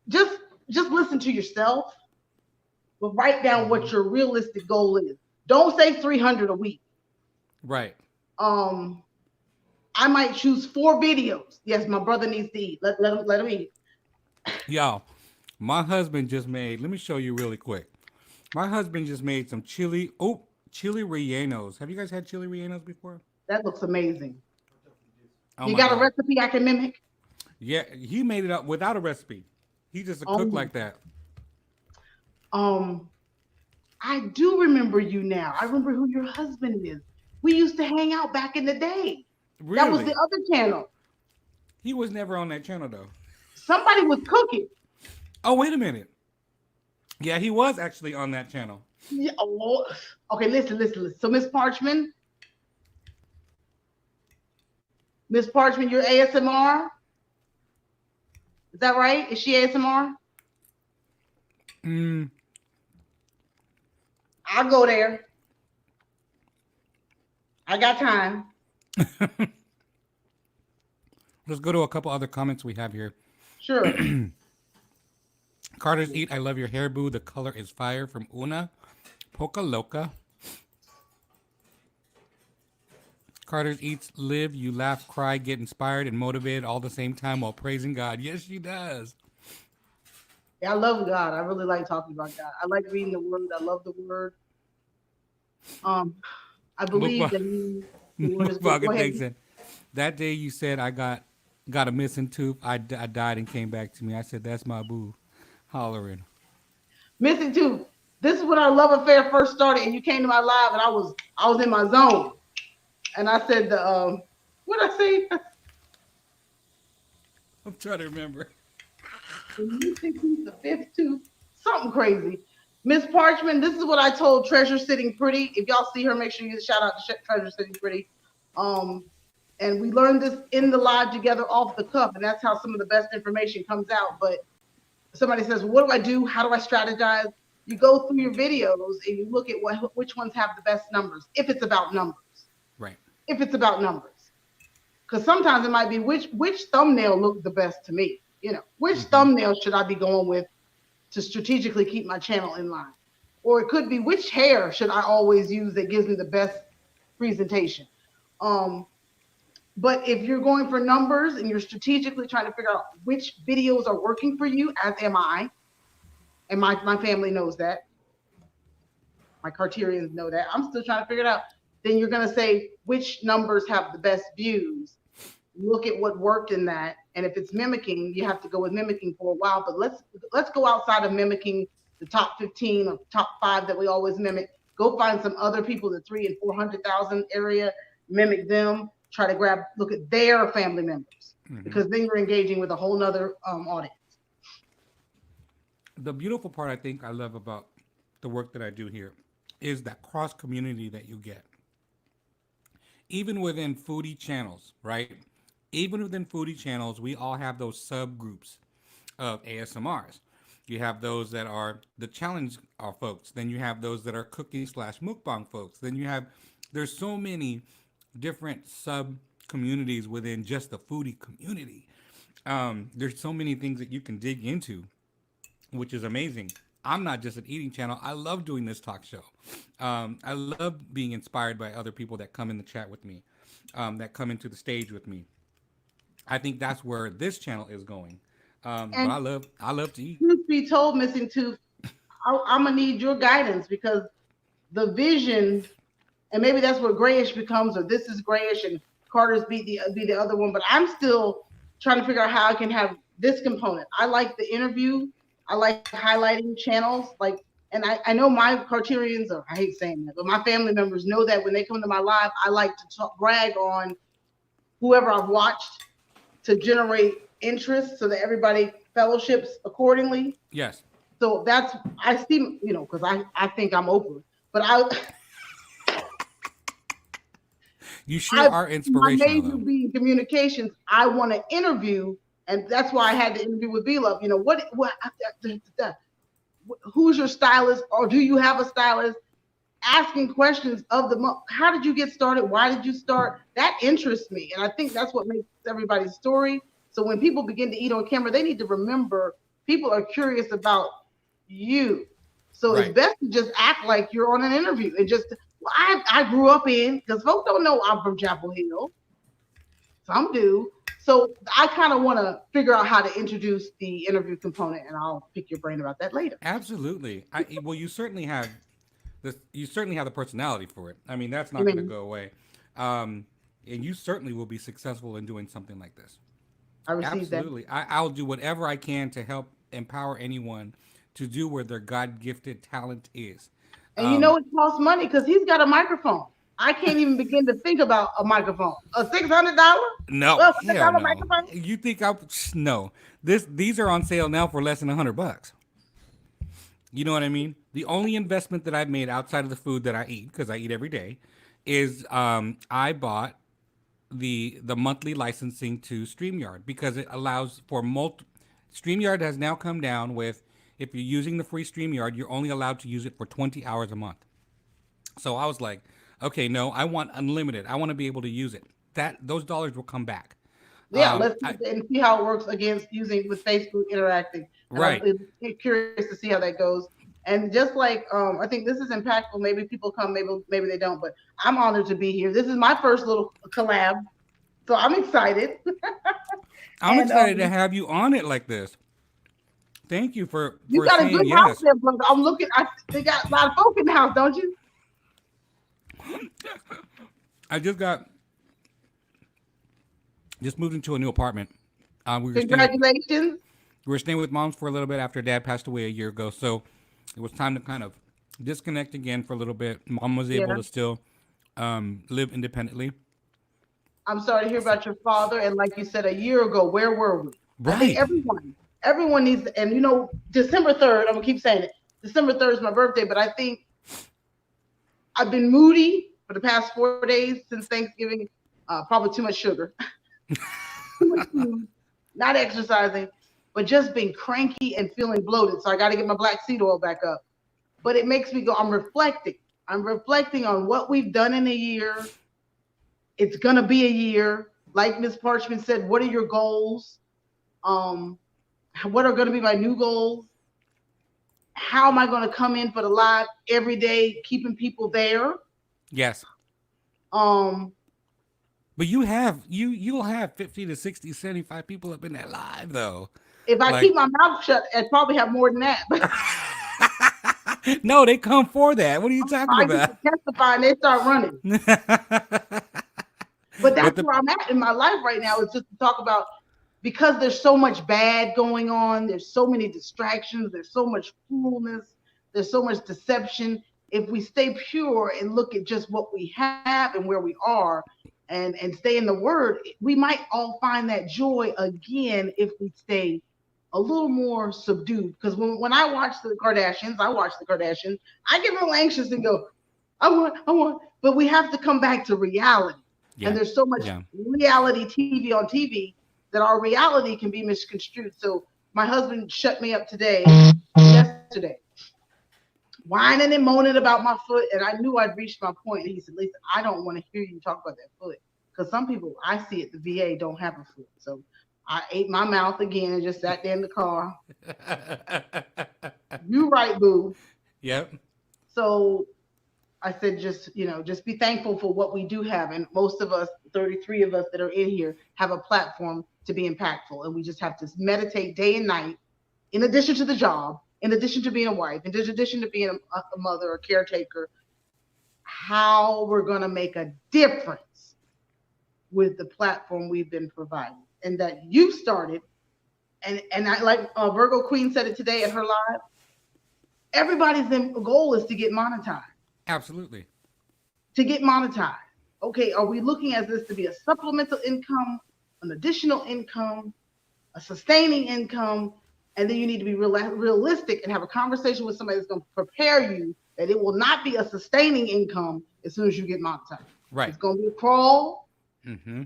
just just listen to yourself, but write down what your realistic goal is. Don't say 300 a week. Right. Um, I might choose 4 videos. Yes, my brother needs to eat. Let him eat. Y'all, my husband just made, let me show you really quick. My husband just made some chili rellenos. Have you guys had chili rellenos before? That looks amazing. Oh You my got a God. recipe I can mimic? Yeah, he made it up without a recipe. He's just a cook Um, like that. um, I do remember you now. I remember who your husband is. We used to hang out back in the day. That was the Really? other channel. He was never on that channel though. Somebody was cooking. Oh, wait a minute. Yeah, he was actually on that channel. Yeah, oh, okay, listen. So Miss Parchman, you're ASMR. Is that right? Is she ASMR? Mm, I'll go there. I got time. let's go to a couple other comments we have here. Sure. Carter's Eat, I love your hair, boo. The color is fire from Una. Poca Loca. Carter's Eats, live, you laugh, cry, get inspired, and motivated all the same time while praising God. Yes, she does. Yeah, I love God. I really like talking about God. I like reading the Word. I love the Word. Um, I believe Mukbang, that the Word is good. Go Mukbang ahead. thing said, that day you said I got a missing tooth, I died and came back to me. I said, that's my boo. Hollering. Missing too. This is when our love affair first started, and you came to my live, and I was in my zone, and I said what did I say? I'm trying to remember. The missing tooth, the fifth tooth, something crazy. Miss Parchman, this is what I told Treasure Sitting Pretty. If y'all see her, make sure you shout out to Treasure Sitting Pretty. Um, and we learned this in the live together off the cuff, and that's how some of the best information comes out. But somebody says, well, what do I do? How do I strategize? You go through your videos and you look at which ones have the best numbers, if it's about numbers. Right. If it's about numbers. Because sometimes it might be which thumbnail looked the best to me. Which thumbnail should I be going with to strategically keep my channel in line? Or it could be which hair should I always use that gives me the best presentation? But if you're going for numbers and you're strategically trying to figure out which videos are working for you, as am I, and my family knows that, my Carterians know that, I'm still trying to figure it out, then you're going to say which numbers have the best views. Look at what worked in that. And if it's mimicking, you have to go with mimicking for a while. But let's go outside of mimicking the top 15 or top 5 that we always mimic. Go find some other people, the 300,000 and 400,000 area, mimic them, try to look at their family members, because then you're engaging with a whole nother audience. The beautiful part I think I love about the work that I do here is that cross community that you get. Even within foodie channels, right? Even within foodie channels, we all have those subgroups of ASMRs. You have those that are the challenge folks. Then you have those that are cooking slash mukbang folks. Then there's so many different sub communities within just the foodie community. There's so many things that you can dig into, which is amazing. I'm not just an eating channel. I love doing this talk show. I love being inspired by other people that come in the chat with me, that come into the stage with me. I think that's where this channel is going. But And I love to eat. truth be told, Missing Tooth, I'm gonna need your guidance, because the vision, and maybe that's what grayish becomes, or this is grayish, and Carter's be the other one. But I'm still trying to figure out how I can have this component. I like the interview. I like highlighting channels, and I know my Carterians, or I hate saying that, but my family members know that when they come to my live, I like to brag on whoever I've watched to generate interest so that everybody fellowships accordingly. Yes. So I see, because I think I'm Oprah, but You sure are my inspirational major though. being communications. I want to interview, and that's why I had the interview with V-Love. Who's your stylist, or do you have a stylist? Asking questions of how did you get started? Why did you start? That interests me, and I think that's what makes everybody's story. So when people begin to eat on camera, they need to remember people are curious about you. So it's Right. best to just act like you're on an interview, and just, well, I grew up because folks don't know I'm from Chapel Hill. Some do. So I kind of want to figure out how to introduce the interview component, and I'll pick your brain about that later. Absolutely. Well, you certainly have the personality for it. I mean, that's not going to Amen. go away. Um, and you certainly will be successful in doing something like this. I received that. Absolutely. I'll do whatever I can to help empower anyone to do where their God gifted talent is. And you Um, know it costs money because he's got a microphone. I can't even begin to think about a microphone. A $600, no, $1,200 hell no. microphone. You think I no. These are on sale now for less than $100. You know what I mean? The only investment that I've made outside of the food that I eat, because I eat every day, is I bought the monthly licensing to StreamYard because it allows for multi. StreamYard has now come down with if you're using the free StreamYard, you're only allowed to use it for 20 hours a month. So I was like, okay, no, I want unlimited. I want to be able to use it. That those dollars will come back. Yeah, let's I and see how it works against using with Facebook interacting. And I'm right. curious to see how that goes. And just like I think this is impactful. Maybe people come, maybe they don't. But I'm honored to be here. This is my first little collab, so I'm excited. I'm And excited to have you on it like this. Thank you you for got a good saying house yes. there, brother. I'm looking. They got a lot of folk in the house, don't you? I just moved into a new apartment. Congratulations. We were staying with moms for a little bit after dad passed away a year ago, so it was time to kind of disconnect again for a little bit. Mom was able Yeah. to still live independently. I'm sorry to hear about your father. And like you said, a year ago, where were we? I think Right. everyone needs, and you know, December 3rd, I'm gonna keep saying it. December 3rd is my birthday, but I think I've been moody for the past 4 days since Thanksgiving. Probably too much sugar, too much food, not exercising, but just being cranky and feeling bloated. So I got to get my black seed oil back up. But it makes me go, I'm reflecting. I'm reflecting on what we've done in a year. It's going to be a year. Like Ms. Parchman said, what are your goals? Um, what are going to be my new goals? How am I going to come in for the live every day, keeping people there? Yes. Um, But you'll have 50 to 60, 75 people up in that live though. if I Like keep my mouth shut, I'd probably have more than that. But no, they come for that. What are you talking I get about? to testify and they start running. But but that's the where I'm at in my life right now is just to talk about because there's so much bad going on, there's so many distractions, there's so much cruelness, there's so much deception. If we stay pure and look at just what we have and where we are and stay in the word, we might all find that joy again if we stay a little more subdued. Because when I watch the Kardashians, I get a little anxious and go, I want, but we have to come back to reality. And yeah. there's so much Yeah. reality TV on TV that our reality can be misconstrued. So my husband shut me up yesterday, whining and moaning about my foot. And I knew I'd reached my point. And he said, Lisa, I don't want to hear you talk about that foot. Because some people I see at the VA don't have a foot. So I ate my mouth again and just sat there in the car. You right, boo. Yep. So I said, just be thankful for what we do have. And most of us, 33 of us that are in here, have a platform to be impactful. And we just have to meditate day and night, in addition to the job, in addition to being a wife, in addition to being a mother, a caretaker, how we're going to make a difference with the platform we've been providing and that you started. And I like Virgo Queen said it today at her live. Everybody's goal is to get monetized. Absolutely. To get monetized. Okay, are we looking at this to be a supplemental income, an additional income, a sustaining income? And then you need to be realistic and have a conversation with somebody that's going to prepare you that it will not be a sustaining income as soon as you get monetized. Right. It's going to be a crawl. Mm-hmm.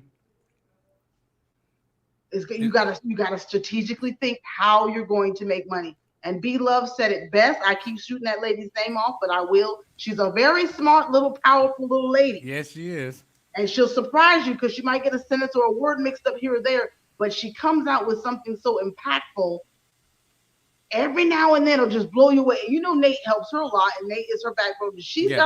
You gotta strategically think how you're going to make money. And B Love said it best. I keep shooting that lady's name off, but I will. She's a very smart, little, powerful little lady. Yes, she is. And she'll surprise you because she might get a sentence or a word mixed up here or there, but she comes out with something so impactful. Every now and then it'll just blow you away. And you know Nate helps her a lot, and Nate is her backbone. She's Yes.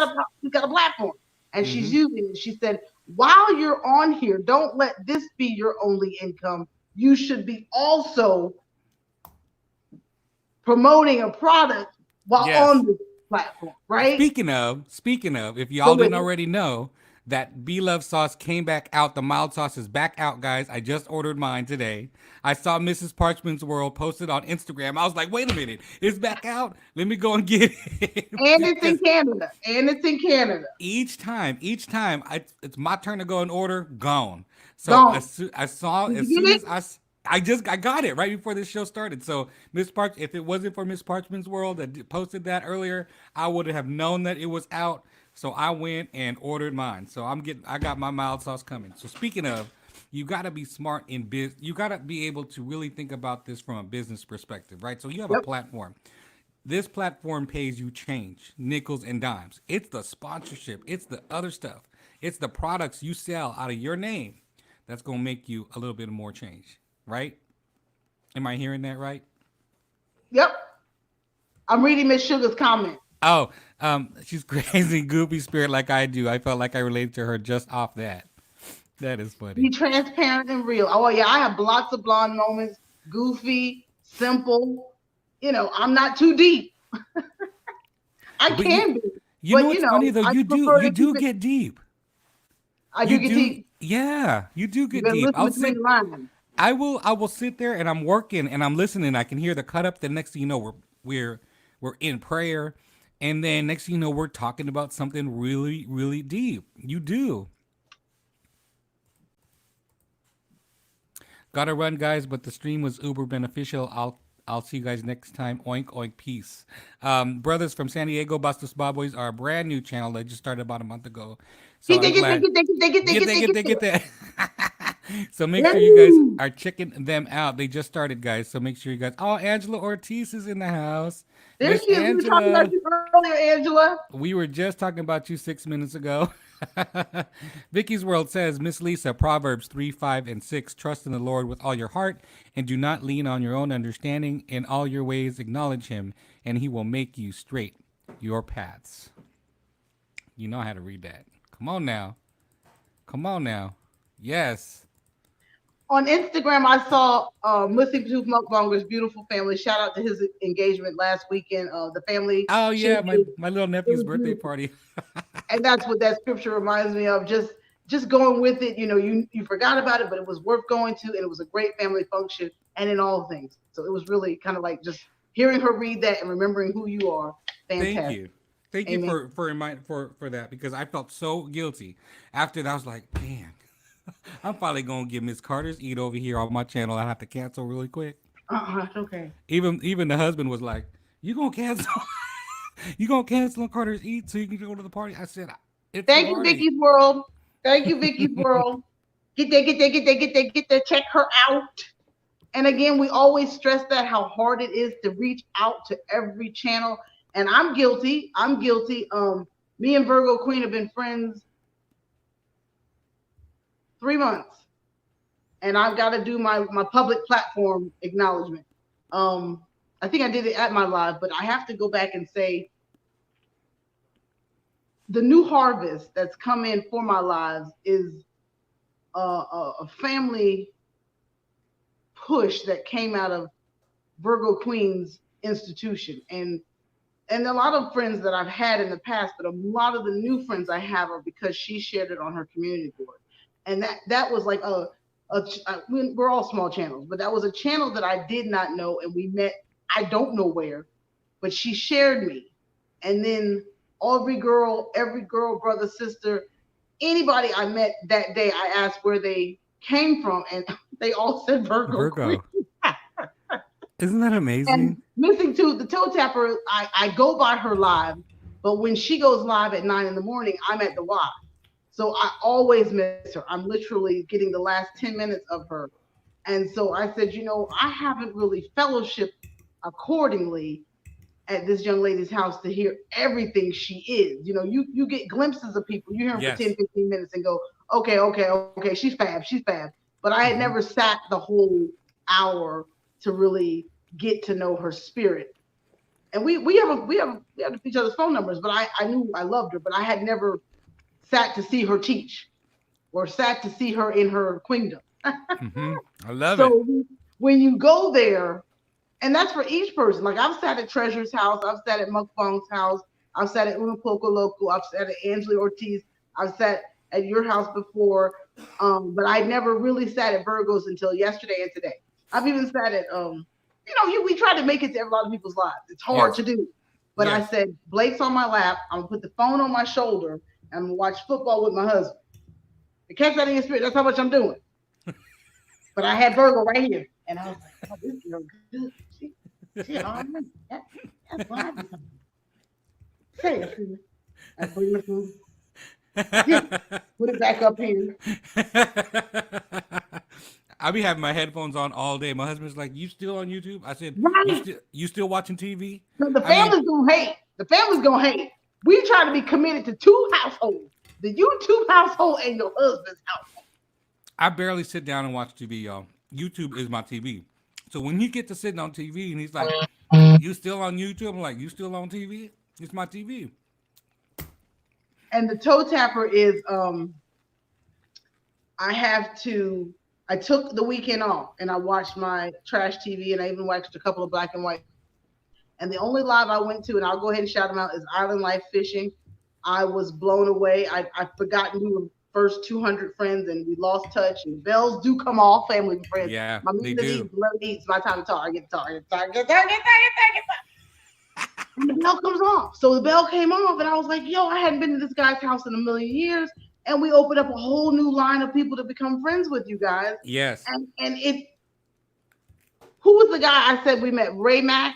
got a platform, and she's using it. She said, while you're on here, don't let this be your only income. You should be also promoting a product while Yes. on this platform, right? Speaking of, if y'all didn't already know, That Be Love sauce came back out. The mild sauce is back out, guys. I just ordered mine today. I saw Mrs. Parchman's World posted on Instagram. I was like, wait a minute, it's back out. Let me go and get it. And it's in Because Canada. And it's in Canada. each time, it's my turn to go and order. Gone. So Gone. I saw Did as you soon get as it? I got it right before this show started. So Miss Parch, if it wasn't for Miss Parchman's World that posted that earlier, I would have known that it was out. So I went and ordered mine. So I got my mild sauce coming. So speaking of, you got to be smart in biz. You got to be able to really think about this from a business perspective, right? So you have a Yep. platform. This platform pays you change, nickels and dimes. It's the sponsorship, it's the other stuff, it's the products you sell out of your name that's gonna make you a little bit more change, right? Am I hearing that right? Yep. I'm reading Miss Sugar's comment. Oh, she's crazy, goofy spirit like I do. I felt like I related to her just off that. That is funny. Be transparent and real. Oh yeah, I have lots of blonde moments. Goofy, simple. I'm not too deep. I But you, can be, you know but what's funny though? I You do, prefer you to keep do it. get deep. I You do get do, deep. yeah, you do You get better deep. listen between the lines. I will sit there and I'm working and I'm listening. I can hear the cut up. The next thing you know, we're in prayer, and then next thing you know, we're talking about something really really deep. You do. Gotta run, guys, but the stream was uber beneficial. I'll see you guys next time. Oink oink peace. Brothers from San Diego, Bastos Baboys are a brand new channel that just started about a month ago. So Get I'm that, get that, glad. get that, get that, get that, Get get that, that, get get that, get that. that. So make sure you guys Woo! are checking them out. They just started, guys. So make sure you guys. Oh, Angela Ortiz is in the house. There Miss she is. We were talking about Angela, you earlier, Angela. we were just talking about you 6 minutes ago. Vicky's World says, Miss Lisa, Proverbs 3, 5, and 6. Trust in the Lord with all your heart and do not lean on your own understanding. In all your ways, acknowledge him, and he will make you straight your paths. You know how to read that. Come on now. Come on now. Yes. On Instagram, I saw Missing Tooth Mukbanger's beautiful family. Shout out to his engagement last weekend. The family Oh yeah, my shindig. my little It nephew's was birthday beautiful, party. and that's what that scripture reminds me of. Just going with it. You forgot about it, but it was worth going to, and it was a great family function, and in all things. So it was really kind of like just hearing her read that and remembering who you are. Thank Fantastic. you. Thank you Amen. for that because I felt so guilty after that. I was like, man, I'm probably gonna get Miss Carter's eat over here on my channel. I have to cancel really quick. Okay. Even the husband was like, "You gonna cancel? You gonna cancel on Carter's eat so you can go to the party?" I said, "It's a Thank you, party." Vicky's World. Thank you, Vicky's World. Get there, get there, get there, get there, get there. Check her out. And again, we always stress that how hard it is to reach out to every channel. And I'm guilty. I'm guilty. Me and Virgo Queen have been friends 3 months, and I've got to do my public platform acknowledgement. I think I did it at my live, but I have to go back and say the new harvest that's come in for my lives is a family push that came out of Virgo Queen's institution. And a lot of friends that I've had in the past, but a lot of the new friends I have are because she shared it on her community board. And that was like we're all small channels, but that was a channel that I did not know, and we met I don't know where, but she shared me. And then every girl, brother, sister, anybody I met that day, I asked where they came from, and they all said Virgo Queen. Virgo, isn't that And amazing? Missing Tooth, the toe tapper, I go by her live, but when she goes live at 9 in the morning, I'm at the Y. So I always miss her. I'm literally getting the last 10 minutes of her. And so I said, I haven't really fellowshipped accordingly at this young lady's house to hear everything she is. You get glimpses of people. You hear them for 10, Yes. 15 minutes and go, okay, okay, okay, she's fab, she's fab. But I had Hmm. never sat the whole hour to really get to know her spirit. And we have each other's phone numbers, but I knew I loved her, but I had never sat to see her teach or sat to see her in her queendom. Hmm. I love it. So when you go there, and that's for each person. Like I've sat at Treasure's house, I've sat at Mukbang's house, I've sat at Una Poco Loco, I've sat at Angela Ortiz, I've sat at your house before, but I never really sat at Virgos until yesterday and today. I've even sat at we try to make it to a lot of people's lives. It's hard Yes. to do, but I Yes. said Blake's on my lap. I'm gonna put the phone on my shoulder and I'm gonna watch football with my husband. To catch that in your spirit, that's how much I'm doing. But I had Virgo right here, and I was like, oh, this girl good. She all right. That, that's what I be talking about. Say it, Freeman. I bring the food. Yeah, put it back up here. I be having my headphones on all day. My husband's like, "You still on YouTube?" I said, Right. you still watching TV?" So the I mean, family's gonna hate. The family's gonna hate. We try to be committed to two households: the YouTube household and your husband's household. I barely sit down and watch TV, y'all. YouTube is my TV. So when he gets to sitting on TV and he's like, "You still on YouTube?" I'm like, "You still on TV? It's my TV." And the toe tapper is I have to. I took the weekend off and I watched my trash TV and I even watched a couple of black and white. And the only live I went to, and I'll go ahead and shout them out, is Island Life Fishing. I was blown away. I forgotten we were first 200 friends and we lost touch. And bells do come off, family and friends. Yeah, My they music do. needs, let me eat. It's my time to talk. I get to talk. I get to talk. I get to talk. I get to talk. I get to talk. I get to talk. And the bell comes off. So the bell came off, and I was like, yo, I hadn't been to this guy's house in a million years. And we opened up a whole new line of people to become friends with you guys. Yes. And it, who was the guy I said we met? Ray Mack,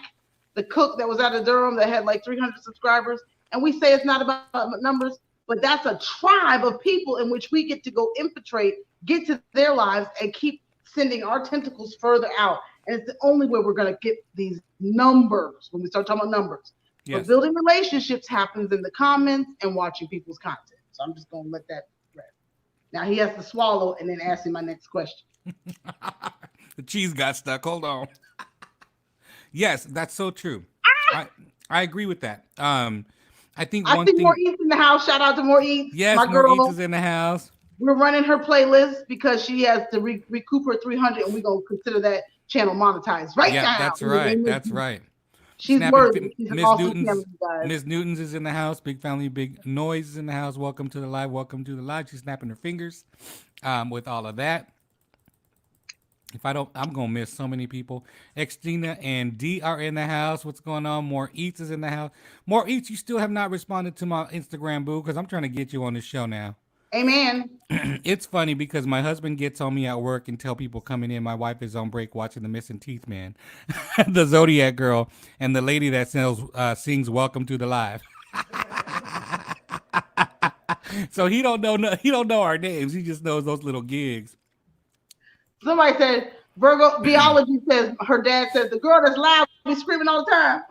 the cook that was out of Durham that had like 300 subscribers. And we say it's not about numbers, but that's a tribe of people in which we get to go infiltrate, get to their lives, and keep sending our tentacles further out. And it's the only way we're going to get these numbers when we start talking about numbers. But Yes. building relationships happens in the comments and watching people's content. So I'm just going to let that rest. Now he has to swallow and then ask him my next question. The cheese got stuck. Hold on. Yes, that's so true. I I agree with that. I think I one see More thing. Eats in the house. Shout out to More Eats, Yes, my more eats is girl. in the house. We're running her playlist because she has to recoup her 300, and we're gonna consider that channel monetized right Yeah, now. that's right. That's right. She's Snapping worthy. She's an Miss awesome family, Newton's. guys. Miss Newton's is in the house. Big family, big noise is in the house. Welcome to the live. Welcome to the live. She's snapping her fingers, with all of that. If I don't, I'm gonna miss so many people. Xtina and D are in the house. What's going on? More Eats is in the house. More Eats, you still have not responded to my Instagram, boo, because I'm trying to get you on the show now. Amen. It's funny because my husband gets on me at work and tell people coming in. My wife is on break watching the Missing Teeth Man, the Zodiac Girl, and the lady that sings "Welcome to the Live." So he don't know he don't know our names. He just knows those little gigs. Somebody said Virgo biology says her dad says the girl that's loud be screaming all the time.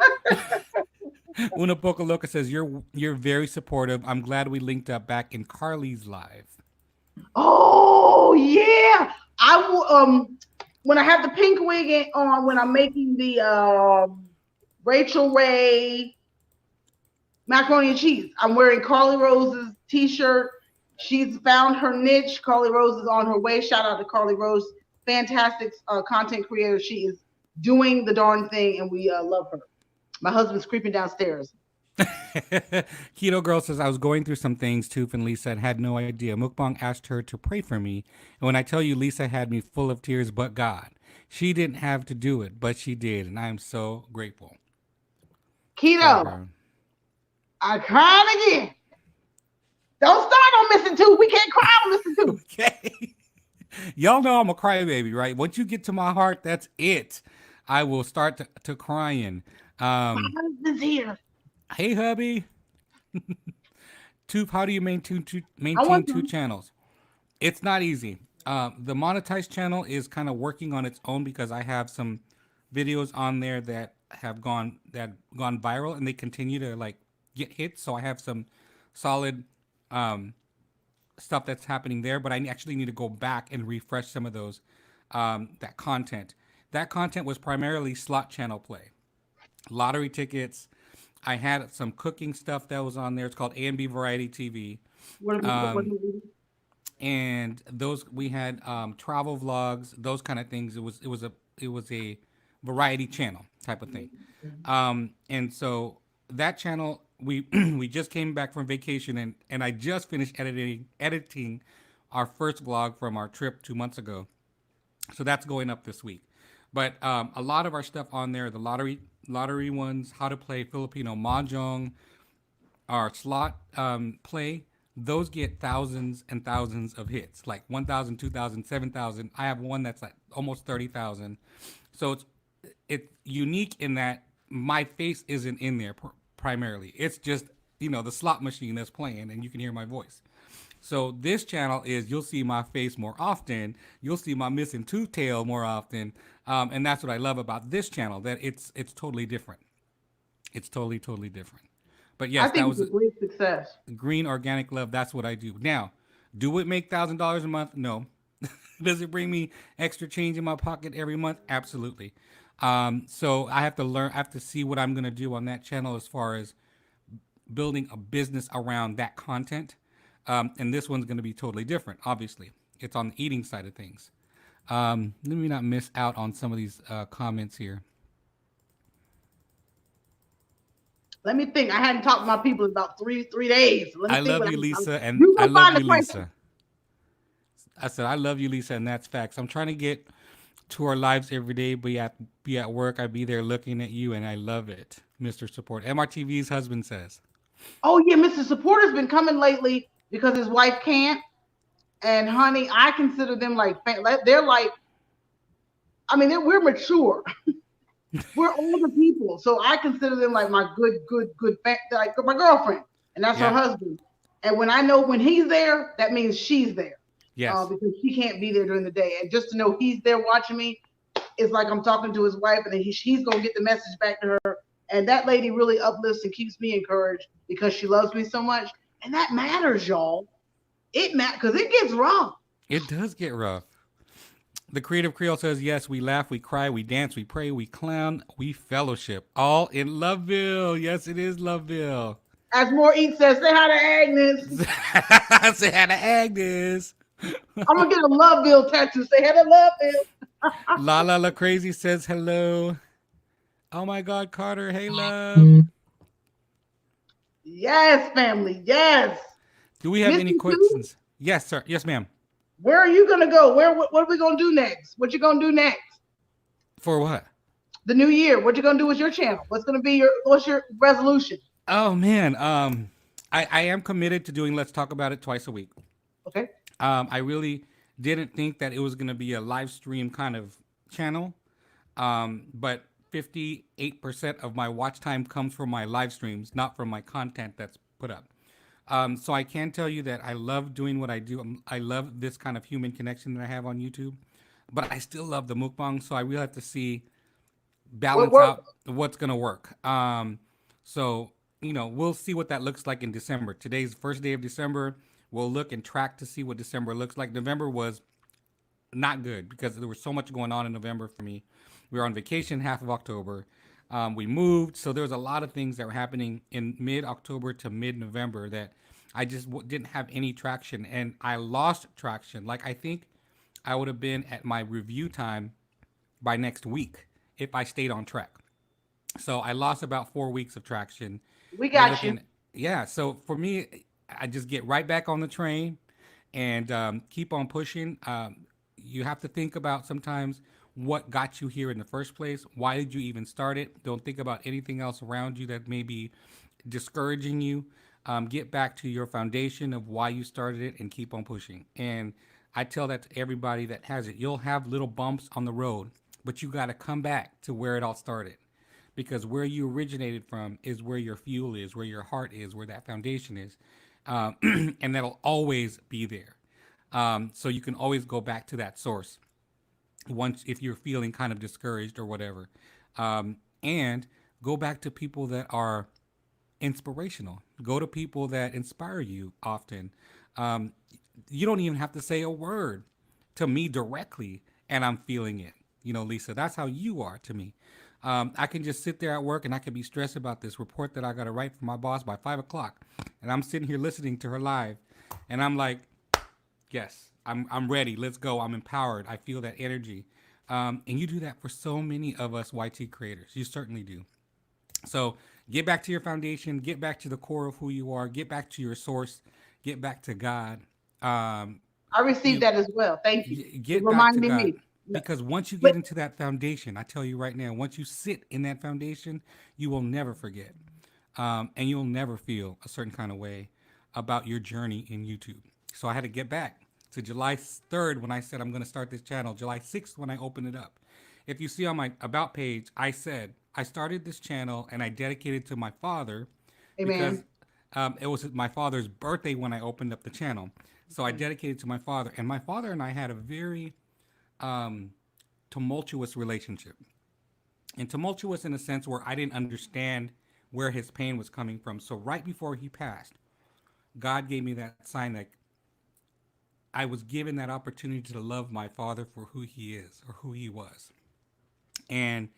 Una Poca Loca says you're very supportive. I'm glad we linked up back in Carly's live. Oh yeah, I will. When I have the pink wig on, when I'm making the Rachel Ray macaroni and cheese, I'm wearing Carly Rose's T-shirt. She's found her niche. Carly Rose is on her way. Shout out to Carly Rose, fantastic content creator. She is doing the darn thing, and we love her. My husband's creeping downstairs. Keto Girl says I was going through some things too, and Lisa had no idea. Mukbang asked her to pray for me, and when I tell you, Lisa had me full of tears, but God, she didn't have to do it, but she did, and I am so grateful for Keto, her. I cried again. Don't start on missing two. We can't cry on missing two. Okay. Y'all know I'm a crybaby, right? Once you get to my heart, that's it. I will start to crying. My Um, husband's here. hey, hubby. Toof, how do you I maintain want two them. channels? It's not easy. The monetized channel is kind of working on its own because I have some videos on there that have gone viral and they continue to like get hits. So I have some solid um, stuff that's happening there, but I actually need to go back and refresh some of those that content. That content was primarily slot channel play, lottery tickets. I had some cooking stuff that was on there. It's called A&B Variety TV. What are we? What are Um, we? and those we had travel vlogs, those kind of things. It was a variety channel type of thing. And so that channel we we just came back from vacation, and I just finished editing our first vlog from our trip 2 months ago. So that's going up this week. But a lot of our stuff on there, the lottery ones, how to play Filipino mahjong, our slot play, those get thousands and thousands of hits, like 1,000, 2,000, 7,000. I have one that's like almost 30,000. So it's unique in that my face isn't in there primarily. It's just, the slot machine that's playing and you can hear my voice. So this channel is, you'll see my face more often. You'll see my missing tooth tail more often. And that's what I love about this channel, that it's totally different. It's totally different. But I yes, that think it's was a great success. green organic love. That's what I do. Now, do it make $1,000 a month? No. Does it bring me extra change in my pocket every month? Absolutely. So I have to learn. I have to see what I'm gonna do on that channel as far as building a business around that content. And this one's gonna be totally different. Obviously, it's on the eating side of things. Let me not miss out on some of these comments here. Let me think. I hadn't talked to my people in about three days. Let me I think. love you, Lisa, and You I go love find the you, question. Lisa. I said I love you, Lisa, and that's facts. I'm trying to get to our lives every day. Be at work. I be there looking at you, and I love it, Mr. Support. MRTV's husband says. Oh yeah, Mr. Supporter's been coming lately because his wife can't. And honey, I consider them like they're like. I mean, we're mature. We're older people, so I consider them like my good like my girlfriend, and that's her Yeah. husband. And when I know when he's there, that means she's there, Yes. because she can't be there during the day. And just to know he's there watching me, it's like I'm talking to his wife, and then he's gonna get the message back to her. And that lady really uplifts and keeps me encouraged because she loves me so much, and that matters, y'all. It matters because it gets rough. It does get rough. The Creative Creole says, yes, we laugh, we cry, we dance, we pray, we clown, we fellowship. All in Loveville. Yes, it is Loveville. As More Eat says, say hi to Agnes. Say hi to Agnes. I'm gonna get a Loveville tattoo. Say hi to Loveville. La La La Crazy says hello. Oh my God, Carter. Hey, love. Yes, family. Yes. Do we have Missy any too? questions? Yes, sir. Yes, ma'am. Where are you gonna go? What are we gonna do next? What you gonna do next? For what? The new year. What you gonna do with your channel? What's your resolution? Oh man. I am committed to doing Let's Talk About It twice a week. Okay. I really didn't think that it was gonna be a live stream kind of channel. But 58% of my watch time comes from my live streams, not from my content that's put up. So I can tell you that I love doing what I do. I love this kind of human connection that I have on YouTube, but I still love the mukbang. So I really have to see balance What out what's gonna work. So we'll see what that looks like in December. Today's the first day of December. We'll look and track to see what December looks like. November was not good because there was so much going on in November for me. We were on vacation half of October. We moved, so there was a lot of things that were happening in mid-October to mid-November that I just didn't have any traction, and I lost traction. Like I think I would have been at my review time by next week if I stayed on track. So I lost about 4 weeks of traction. we We're got you. looking, yeah. So for me, I just get right back on the train and keep on pushing. You have to think about sometimes what got you here in the first place. Why did you even start it? Don't think about anything else around you that may be discouraging you. Get back to your foundation of why you started it and keep on pushing. And I tell that to everybody that has it. You'll have little bumps on the road, but you got to come back to where it all started. Because where you originated from is where your fuel is, where your heart is, where that foundation is. And that'll always be there. So you can always go back to that source once if you're feeling kind of discouraged or whatever. And go back to people that are inspirational. Go to people that inspire you often. Um, you don't even have to say a word to me directly, and I'm feeling it. Lisa, that's how you are to me. I can just sit there at work and I can be stressed about this report that I got to write for my boss by 5 o'clock. And I'm sitting here listening to her live. And I'm like, yes, I'm ready. Let's go. I'm empowered. I feel that energy. And you do that for so many of us YT creators. You certainly do. So Get back to your foundation. Get back to the core of who you are. Get back to your source. Get back to God. Um, I received you that as well. Thank you for get back to reminding God, me. No, because once you but get into that foundation, I tell you right now, once you sit in that foundation, you will never forget, and you'll never feel a certain kind of way about your journey in YouTube. So I had to get back to July 3rd when I said I'm going to start this channel. July 6th when I opened it up. If you see on my about page, I said I started this channel and I dedicated to my father because amen. it was my father's birthday when I opened up the channel. So I Okay. dedicated to my father, and my father and I had a very um, tumultuous relationship, and tumultuous in a sense where I didn't understand where his pain was coming from. So right before he passed, God gave me that sign that I was given that opportunity to love my father for who he is or who he was, and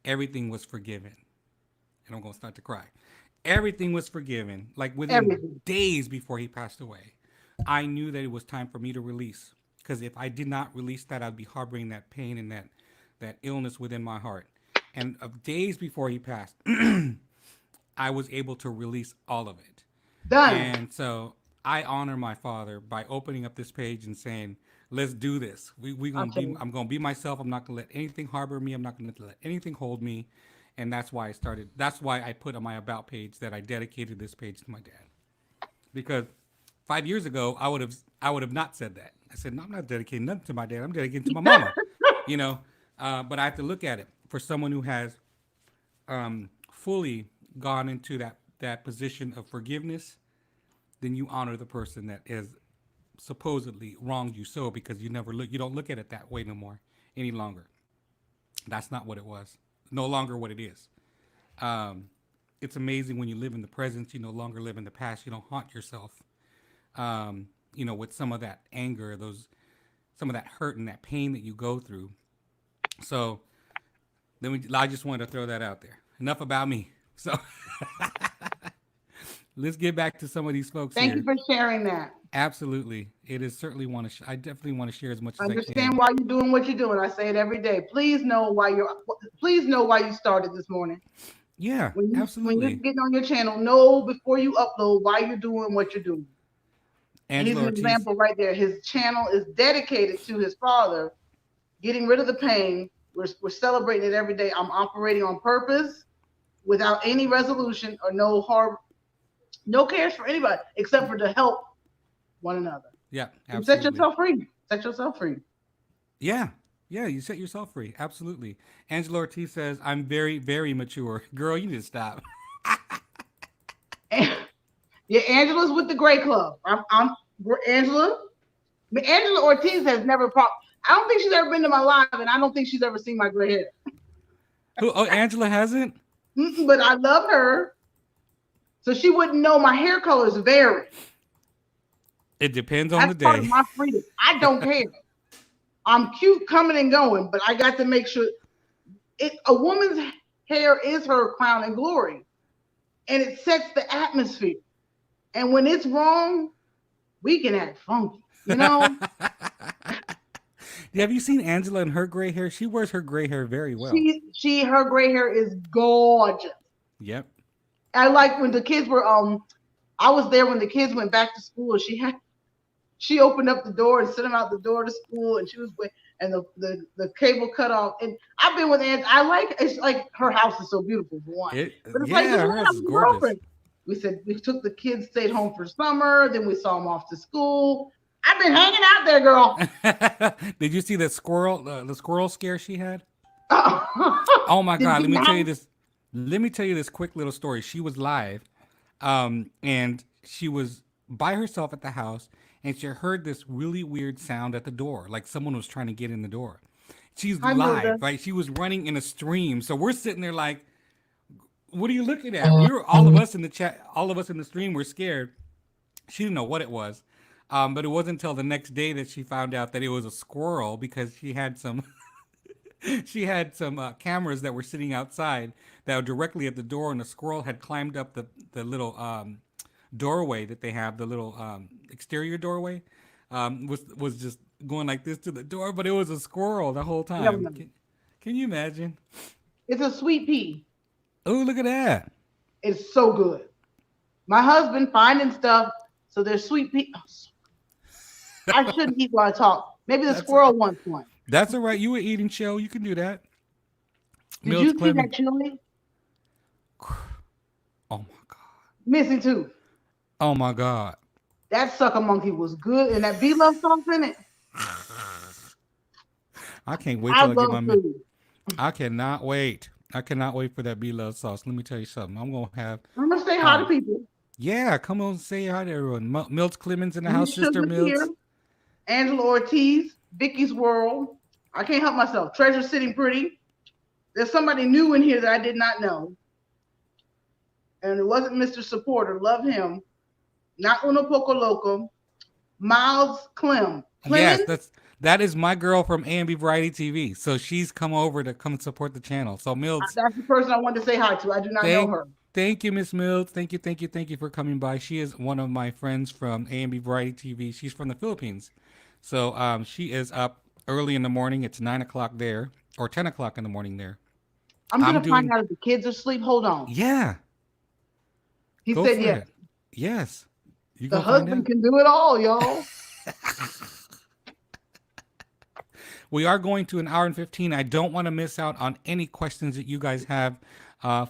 everything was forgiven. And I'm gonna start to cry. Everything was forgiven. Like within Everything days before he passed away, I knew that it was time for me to release. Because if I did not release that, I'd be harboring that pain and that illness within my heart. And of days before he passed, I was able to release all of it. done. And so I honor my father by opening up this page and saying, "Let's do this. We I'll gonna tell be. you. I'm gonna be myself. I'm not gonna let anything harbor me. I'm not gonna let anything hold me." And that's why I started. That's why I put on my about page that I dedicated this page to my dad. Because 5 years ago, I would have not said that. I said, "No, I'm not dedicating nothing to my dad. I'm dedicating to my mama." You know. But I have to look at it for someone who has fully gone into that position of forgiveness. Then you honor the person that has supposedly wronged you so, because you don't look at it that way no more any longer. That's not what it was. No longer what it is. Um, it's amazing when you live in the present. You no longer live in the past. You don't haunt yourself. With some of that anger, some of that hurt and that pain that you go through. So I just wanted to throw that out there. Enough about me. So let's get back to some of these folks Thank you here. for sharing that. Absolutely, it is certainly want to. I definitely want to share as much as I Understand can. why you're doing what you're doing. I say it every day. Please know why you started this morning. Yeah, When you're absolutely. getting on your channel, know before you upload why you're doing what you're doing. And he's Angela an Ortiz. example right there. His channel is dedicated to his father, getting rid of the pain. We're celebrating it every day. I'm operating on purpose without any resolution or no harm, no cares for anybody except for to help one another. Yeah, And set absolutely. yourself free. Set yourself free. Yeah, yeah. You set yourself free. Absolutely. Angela Ortiz says, "I'm very, very mature." Girl, you need to stop. And, yeah, Angela's with the Gray Club. Angela. Angela Ortiz has never. I don't think she's ever been to my live, and I don't think she's ever seen my gray hair. Who? Oh, Angela hasn't. But I love her, so she wouldn't know my hair colors vary. It depends on That's the part of day. my freedom. I don't care. I'm cute coming and going, but I got to make sure a woman's hair is her crown and glory, and it sets the atmosphere. And when it's wrong, we can act funky, you know. Have you seen Angela and her gray hair? She wears her gray hair very well. Her gray hair is gorgeous. Yep. I like when the kids were I was there when the kids went back to school. She opened up the door and sent them out the door to school, and she was with, and the cable cut off. And I've been with Aunt. It's like her house is so beautiful for one, but it's like this Yeah, is her what house is I'm gorgeous. girlfriend. We said we took the kids, stayed home for summer, then we saw them off to school. I've been hanging out there, girl. Did you see the squirrel scare she had? Oh my Did God! you Let me tell you not? this. Let me tell you this quick little story. She was live, and she was by herself at the house, and she heard this really weird sound at the door, like someone was trying to get in the door. She's Hi, Murder. live, right? She was running in a stream, so we're sitting there like, "What are you looking at?" We were all of us in the chat, all of us in the stream were scared. She didn't know what it was, but it wasn't until the next day that she found out that it was a squirrel because she had some she had some cameras that were sitting outside that were directly at the door, and the squirrel had climbed up the little doorway that they have, the little exterior doorway, was just going like this to the door, but it was a squirrel the whole Never time. mind. Can you imagine? It's a sweet pea. Oh, look at that. It's so good. My husband finding stuff. So there's sweet pea. Oh, I shouldn't eat while I talk. Maybe the That's a, squirrel wants one. that's all right. You were eating show. You can do that. Did Mills you see Clement. that chili? Oh my god. Missing too. Oh my god. That sucker monkey was good, and that B love sauce in it. I can't wait I till I get love my. food. I cannot wait. I cannot wait for that B love sauce. Let me tell you something. I'm gonna have. I'm gonna say hi to Um. people. Yeah. Come on, say hi to everyone. Mills Clemens in the house. Misha's Sister here. Mills. Angela Ortiz. Vicky's World. I can't help myself. Treasure Sitting Pretty. There's somebody new in here that I did not know, and it wasn't Mr. Supporter. Love him. Not Uno Poco Loco. Miles Yes, Clemens. that is my girl from AMB Variety TV. So she's come over to come support the channel. So Mills, That's the person I wanted to say hi to. I do not know thank her. thank you, Miss Mills. Thank you for coming by. She is one of my friends from AMB Variety TV. She's from the Philippines. So she is up early in the morning. It's 9 o'clock there, or 10 o'clock in the morning there. I'm I'm gonna find doing out if the kids are asleep. Hold on. yeah. He Go said for yes. it. Yes. You The gonna find husband out? can do it all, y'all. We are going to an hour and 15. I don't want to miss out on any questions that you guys have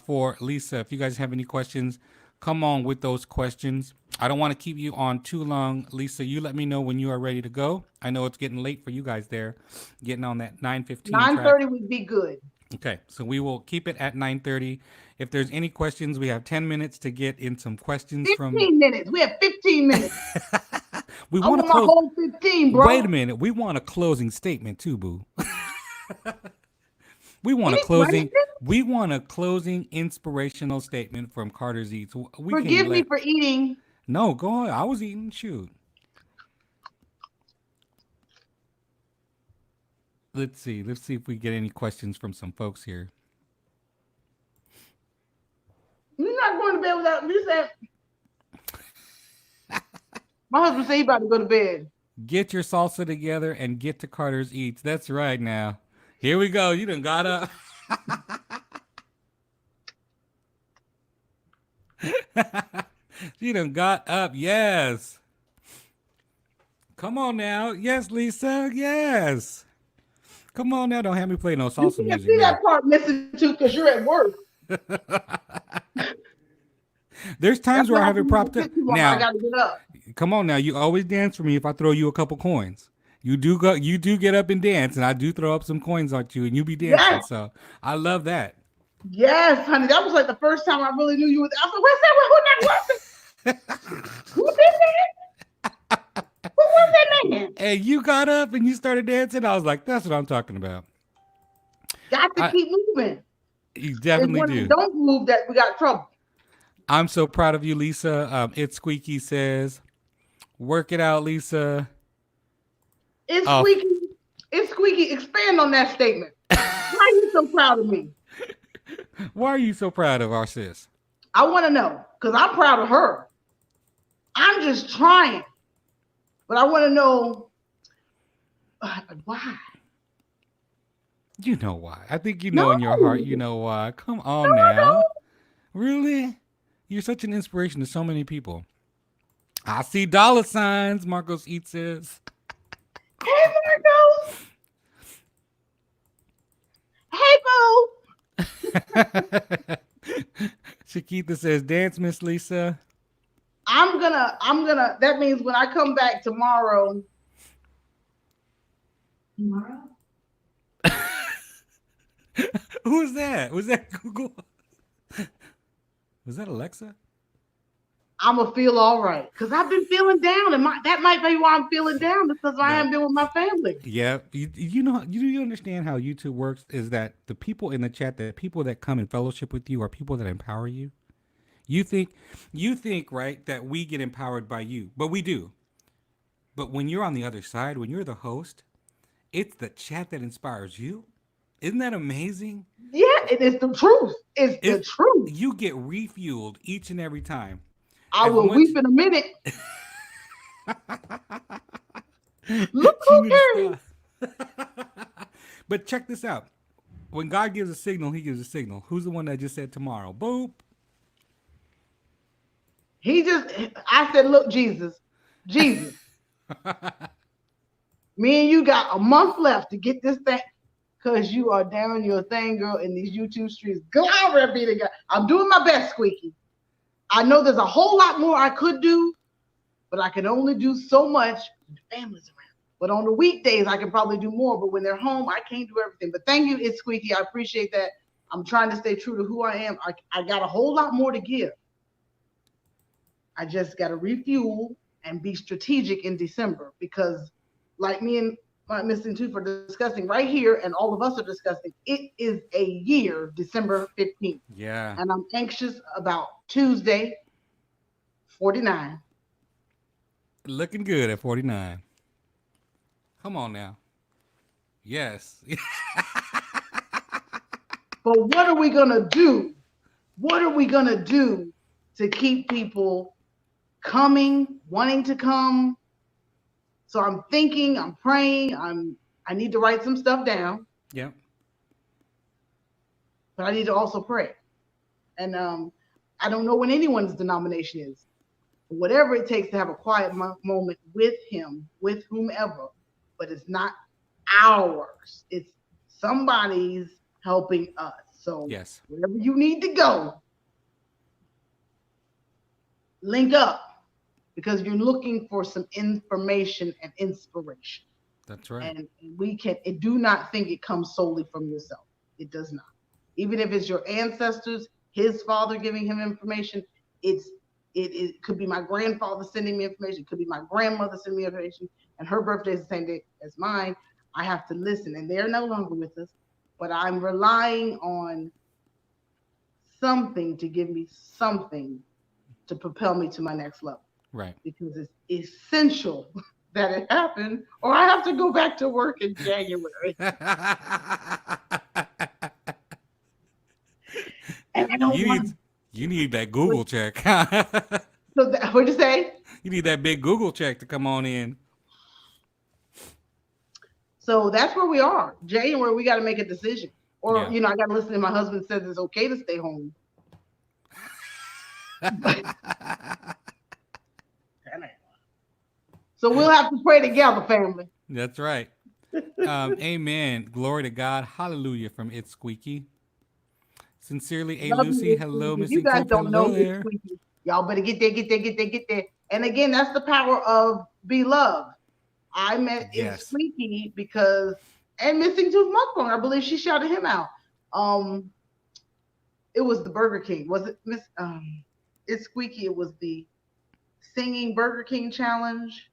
for Lisa. If you guys have any questions, come on with those questions. I don't want to keep you on too long. Lisa, you let me know when you are ready to go. I know it's getting late for you guys there, getting on that 9:15 track. 9:30 would be good. Okay, so we will keep it at 9:30. If there's any questions, we have 10 minutes to get in some questions from 15 minutes. We have 15 minutes. we I want to want my close. whole 15, Wait a bro. minute. We want a closing statement too, boo. We want a Any closing. questions? We want a closing inspirational statement from Carter's Eats. We can Forgive me let. for eating. No, go on. I was eating. Shoot. Let's see. Let's see if we get any questions from some folks here. You're not going to bed without me saying. My husband said he about to go to bed. Get your salsa together and get to Carter's Eats. That's right now. Here we go. You done got up. You done got up. Yes. Come on now. Yes, Lisa. Yes. Come on now. Don't have me play no You salsa can't music see now. that part missing too because you're at work. There's times That's where why I I have it can propped up. sit too long. I Now, got to get up. come on now. You always dance for me if I throw you a couple coins. You do go. You do get up and dance, and I do throw up some coins on you, and you be dancing. Yes. So I love that. Yes, honey. That was like the first time I really knew you was. I said, what's that? Who did that? Who was that man? And you got up and you started dancing. I was like, that's what I'm talking about. Got to I, keep moving. you It's definitely when I do. don't move that we got trouble. I'm so proud of you, Lisa. It's Squeaky says, work it out, Lisa. It's Oh, squeaky. It's squeaky. Expand on that statement. Why are you so proud of me? why are you so proud of our sis? I want to know because I'm proud of her. I'm just trying, but I want to know why. You know why. I think you No, know in your heart, you know why. Come no, on I now. don't. Really? You're such an inspiration to so many people. I see dollar signs, Marcos Eat says. Hey, Marco. Hey, Boo. Shakita says, dance, Miss Lisa. That means when I come back tomorrow. Tomorrow? Who was that? Was that Google? Was that Alexa? I'm gonna feel all right because I've been feeling down, and that might be why I'm feeling down because I No. haven't been with my family. Yeah, you know you understand how YouTube works is that the people in the chat, the people that come and fellowship with you are people that empower you. You think right that we get empowered by you, but we do. But when you're on the other side, when you're the host, it's the chat that inspires you. Isn't that amazing? Yeah, it is the truth. It's the It truth. you get refueled each and every time. I As will much weep in a minute. Look you who need to came. stop. But check this out. When God gives a signal, he gives a signal. Who's the one that just said tomorrow? Boop. I said, look, Jesus, me and you got a month left to get this thing. Because you are down your thing, girl, in these YouTube streets. Glory be to God. I'm doing my best, Squeaky. I know there's a whole lot more I could do, but I can only do so much when the family's around. But on the weekdays, I can probably do more. But when they're home, I can't do everything. But thank you, It's Squeaky. I appreciate that. I'm trying to stay true to who I am. I got a whole lot more to give. I just got to refuel and be strategic in December because, like me and my Missing Tooth are discussing right here, and all of us are discussing, it is a year, December 15th. Yeah. And I'm anxious about Tuesday, 49. Looking good at 49. Come on now. Yes. But what are we going to do? What are we going to do to keep people coming, wanting to come? So I'm thinking, I'm praying, I need to write some stuff down. Yep. But I need to also pray. And I don't know when anyone's denomination is. Whatever it takes to have a quiet moment with him, with whomever, but it's not ours. It's somebody's helping us. So yes, wherever you need to go, link up because you're looking for some information and inspiration. That's right. And do not think it comes solely from yourself. It does not. Even if it's your ancestors, his father giving him information, it could be my grandfather sending me information, it could be my grandmother sending me information, and her birthday is the same day as mine. I have to listen, and they're no longer with us, but I'm relying on something to give me something to propel me to my next level. Right. Because it's essential that it happen, or I have to go back to work in January. And I don't want. You need that Google check. So what'd you say? You need that big Google check to come on in. So that's where we are. January, we got to make a decision. Or, I got to listen to my husband says it's okay to stay home. So we'll have to pray together, family. That's right. Amen. Glory to God. Hallelujah from It's Squeaky. Sincerely, A. Lucy. Hello, Missing Tooth. You guys don't know It's Squeaky. Y'all better get there. And again, that's the power of Be Loved. I met It's Squeaky because, and Missing Tooth Mukbanger, I believe she shouted him out. It was the Burger King. Was it It's Squeaky? It was the singing Burger King challenge.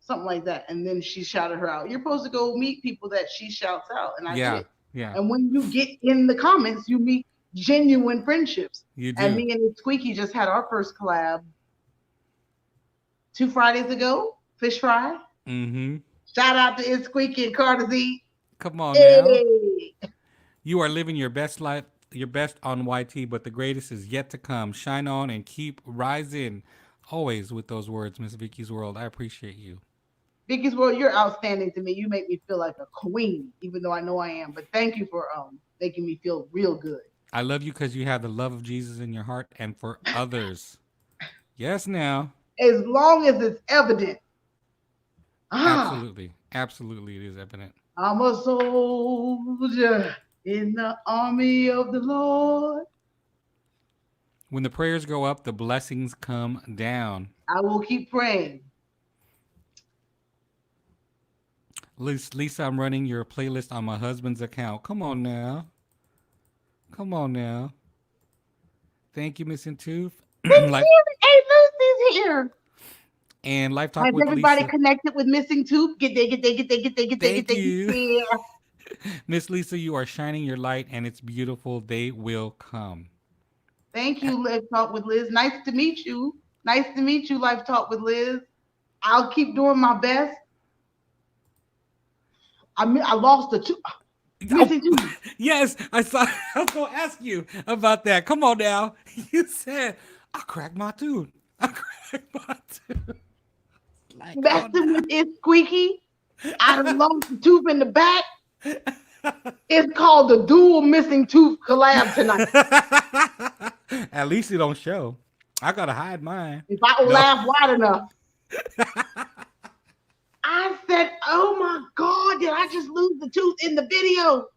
Something like that. And then she shouted her out. You're supposed to go meet people that she shouts out. And I did. Yeah. And when you get in the comments, you meet genuine friendships. You do. And me and Squeaky just had our first collab 2 Fridays ago. Fish fry. Mm-hmm. Shout out to It's Squeaky and Carter Z. Come on now. You are living your best life, your best on YT, but the greatest is yet to come. Shine on and keep rising. Always with those words, Miss Vicky's World. I appreciate you. Vicky's World, you're outstanding to me. You make me feel like a queen, even though I know I am. But thank you for making me feel real good. I love you because you have the love of Jesus in your heart and for others. Yes, now. As long as it's evident. Absolutely. Absolutely, it is evident. I'm a soldier in the army of the Lord. When the prayers go up, the blessings come down. I will keep praying. Lisa, I'm running your playlist on my husband's account. Come on now. Thank you, Missing Tooth. Hey, Lucy's here. And Life Talk Has with everybody Lisa. Connected with Missing Tooth? Get there. Thank you. Miss Lisa, you are shining your light and it's beautiful. They will come. Thank you, Life Talk with Liz. Nice to meet you. Life Talk with Liz. I'll keep doing my best. I lost the tooth. Yes, I was going to ask you about that. Come on now. You said, I cracked my tooth. Messing with It's Squeaky. I done lost the tooth in the back. It's called the dual Missing Tooth collab tonight. At least it don't show. I gotta hide mine. If I No. laugh wide enough, I said, "Oh my God, did I just lose the tooth in the video?"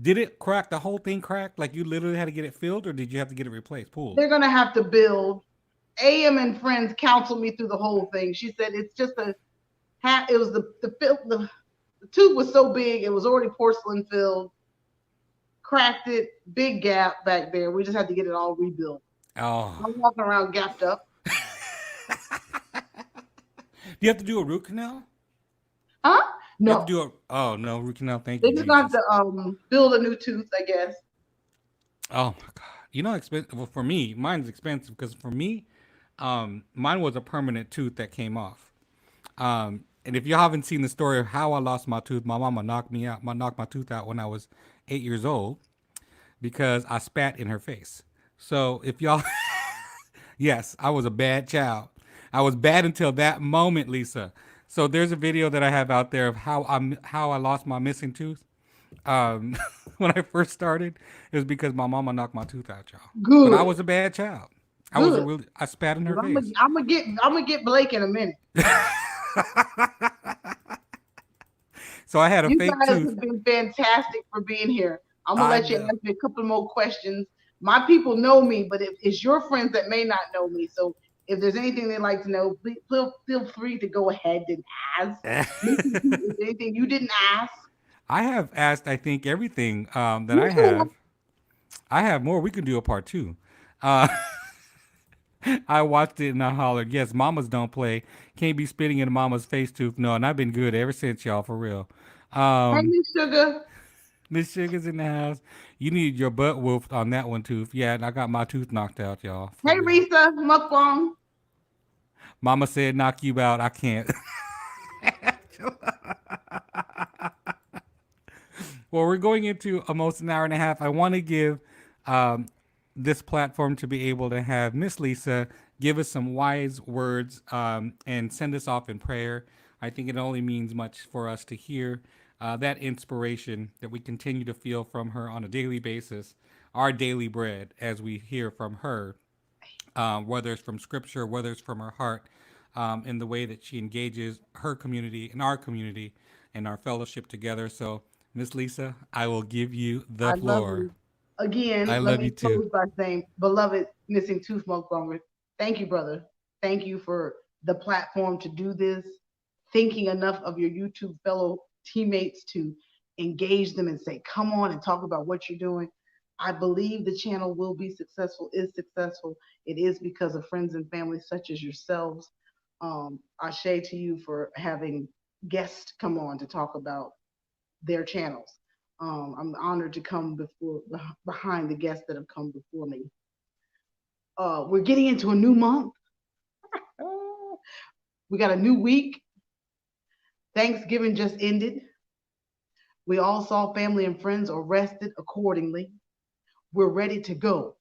Did it crack? The whole thing cracked? Like you literally had to get it filled, or did you have to get it replaced, pulled? They're gonna have to build. AM and friends counseled me through the whole thing. She said it's just a it was the tooth was so big it was already porcelain filled, cracked it, big gap back there. We just had to get it all rebuilt. Oh, I'm walking around gapped up. do you have to do a root canal? Huh? You have to No. do a. Oh no, root canal. Thank They you, just have Jesus. to build a new tooth, I guess. Oh my God. You know, expensive. Well, for me, mine's expensive because for me, mine was a permanent tooth that came off. And if you haven't seen the story of how I lost my tooth, my mama knocked my tooth out when I was 8 years old because I spat in her face. So if y'all, yes, I was a bad child. I was bad until that moment, Lisa. So there's a video that I have out there of how I lost my missing tooth. Um, when I first started, it was because my mama knocked my tooth out, y'all. But I Good, was a bad child. good. I spat in her 'Cause face. I'm gonna get Blake in a minute. So I had a You fake guys tooth. have been fantastic for being here. I'm gonna I let you know. ask me a couple more questions. My people know me, but if it's your friends that may not know me, so if there's anything they'd like to know, please feel free to go ahead and ask. Maybe if there's anything you didn't ask, I have asked, I think, everything that me I too. have. I have more. We can do a part two. Uh, I watched it and I hollered, yes, mamas don't play. Can't be spitting in mama's face tooth. No, and I've been good ever since, y'all, for real. Hey, Um, Miss Sugar. Miss Sugar's in the house. You need your butt whooped on that one, tooth. Yeah, and I got my tooth knocked out, y'all, for Hey, real. Risa. Mukbang. Mama said knock you out. I can't. Well, we're going into almost an hour and a half. I want to give um, this platform to be able to have Miss Lisa give us some wise words and send us off in prayer. I think it only means much for us to hear that inspiration that we continue to feel from her on a daily basis, our daily bread, as we hear from her, whether it's from scripture, whether it's from her heart, in the way that she engages her community and our community and our fellowship together. So, Miss Lisa, I will give you the I love floor. you. Again, I let love you me too. close by saying, beloved missing tooth Mukbanger, thank you, brother. Thank you for the platform to do this, thinking enough of your YouTube fellow teammates to engage them and say, come on and talk about what you're doing. I believe the channel will be successful, is successful. It is because of friends and family such as yourselves. Ashe to you for having guests come on to talk about their channels. I'm honored to come behind the guests that have come before me. We're getting into a new month. We got a new week. Thanksgiving just ended. We all saw family and friends arrested accordingly. We're ready to go.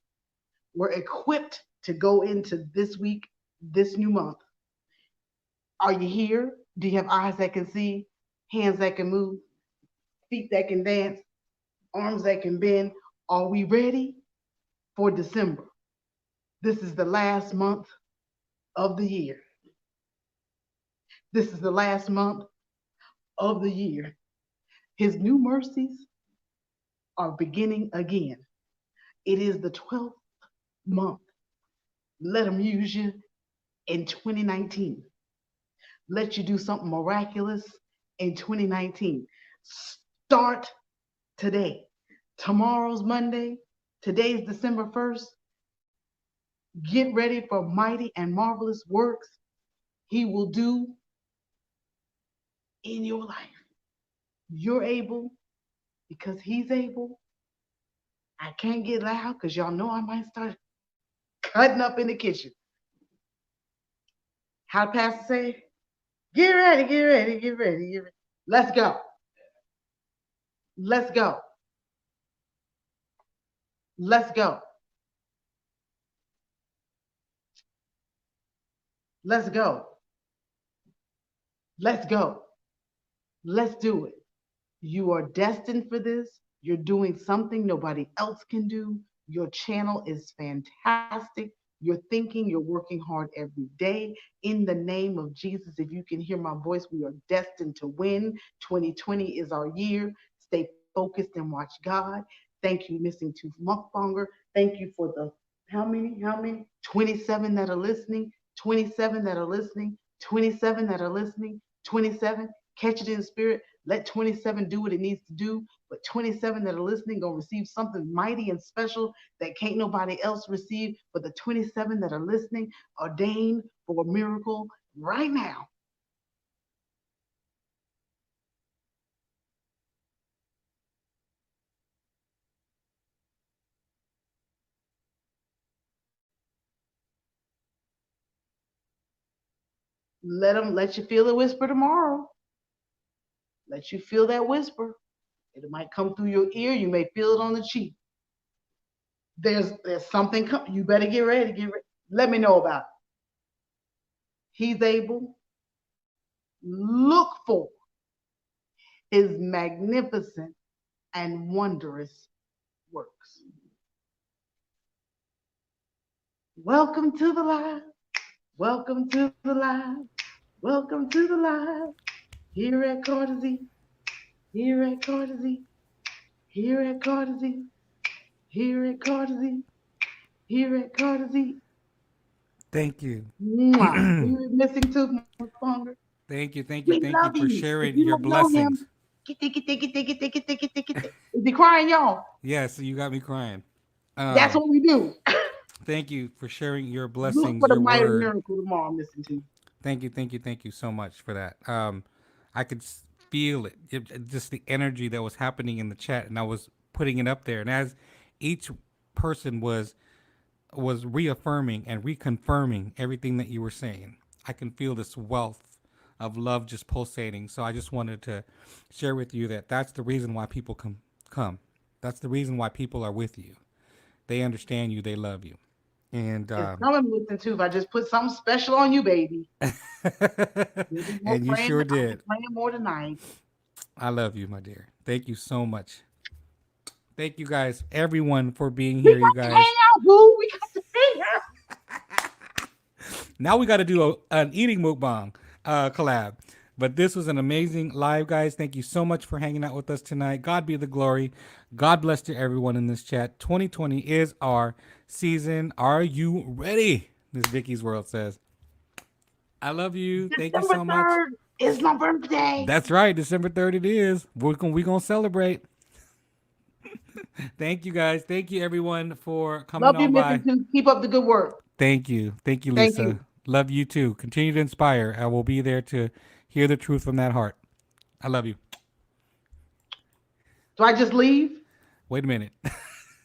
We're equipped to go into this week, this new month. Are you here? Do you have eyes that can see, hands that can move, feet that can dance, arms that can bend? Are we ready for December? This is the last month of the year. This is the last month of the year. His new mercies are beginning again. It is the 12th month. Let him use you in 2019. Let you do something miraculous in 2019. Start today. Tomorrow's Monday. Today's December 1st. Get ready for mighty and marvelous works he will do in your life. You're able because he's able. I can't get loud because y'all know I might start cutting up in the kitchen. How the pastor say? Get ready, get ready, get ready, get ready. Let's go. Let's go. Let's go. Let's go. Let's go. Let's do it. You are destined for this. You're doing something nobody else can do. Your channel is fantastic. You're thinking, you're working hard every day. In the name of Jesus, if you can hear my voice, we are destined to win. 2020 is our year. Stay focused and watch God. Thank you, Missing Tooth Mukbanger. Thank you for the how many? How many? 27 that are listening, 27 that are listening, 27 that are listening, 27. Catch it in spirit. Let 27 do what it needs to do. But 27 that are listening gonna receive something mighty and special that can't nobody else receive. But the 27 that are listening, ordained for a miracle right now. Let you feel the whisper tomorrow. Let you feel that whisper. It might come through your ear. You may feel it on the cheek. There's something coming. You better get ready. Get ready. Let me know about it. He's able. Look for his magnificent and wondrous works. Welcome to the live. Welcome to the live. Welcome to the live. Here at Courtesy. Here at Courtesy. Here at Courtesy. Here at Courtesy. Here at Courtesy. Thank you. Mwah. We were missing tooth longer. Thank you, thank you, We thank you love for you. If sharing you your don't know him, blessings. is he crying, y'all? Yes, you got me crying. That's Um, what we do. Thank you for sharing your Look for blessings, the your mighty word. miracle tomorrow, Mr. T. Thank you, thank you, thank you so much for that. I could feel just the energy that was happening in the chat, and I was putting it up there. And as each person was reaffirming and reconfirming everything that you were saying, I can feel this wealth of love just pulsating. So I just wanted to share with you that that's the reason why people come. That's the reason why people are with you. They understand you. They love you. And It's coming, Mr. Tooth. I just put something special on you, baby. We'll be more and you praying. sure I'll be did. praying more tonight. I love you, my dear. Thank you so much. Thank you guys, everyone, for being here. You We got to hang guys. out, boo. We got to be here. Now we got to do an eating mukbang collab. But this was an amazing live, guys. Thank you so much for hanging out with us tonight. God be the glory. God bless to everyone in this chat. 2020 is our season. Are you ready? Miss Vicky's World says. I love you. Thank you December so much. 3rd is my birthday. That's right. December 3rd it is. We're gonna celebrate. Thank you guys. Thank you everyone for coming Love you, on Mr. by. Tooth. Keep up the good work. Thank you. Thank you, Thank Lisa. you. Love you too. Continue to inspire. I will be there to hear the truth from that heart. I love you. Do I just leave? Wait a minute.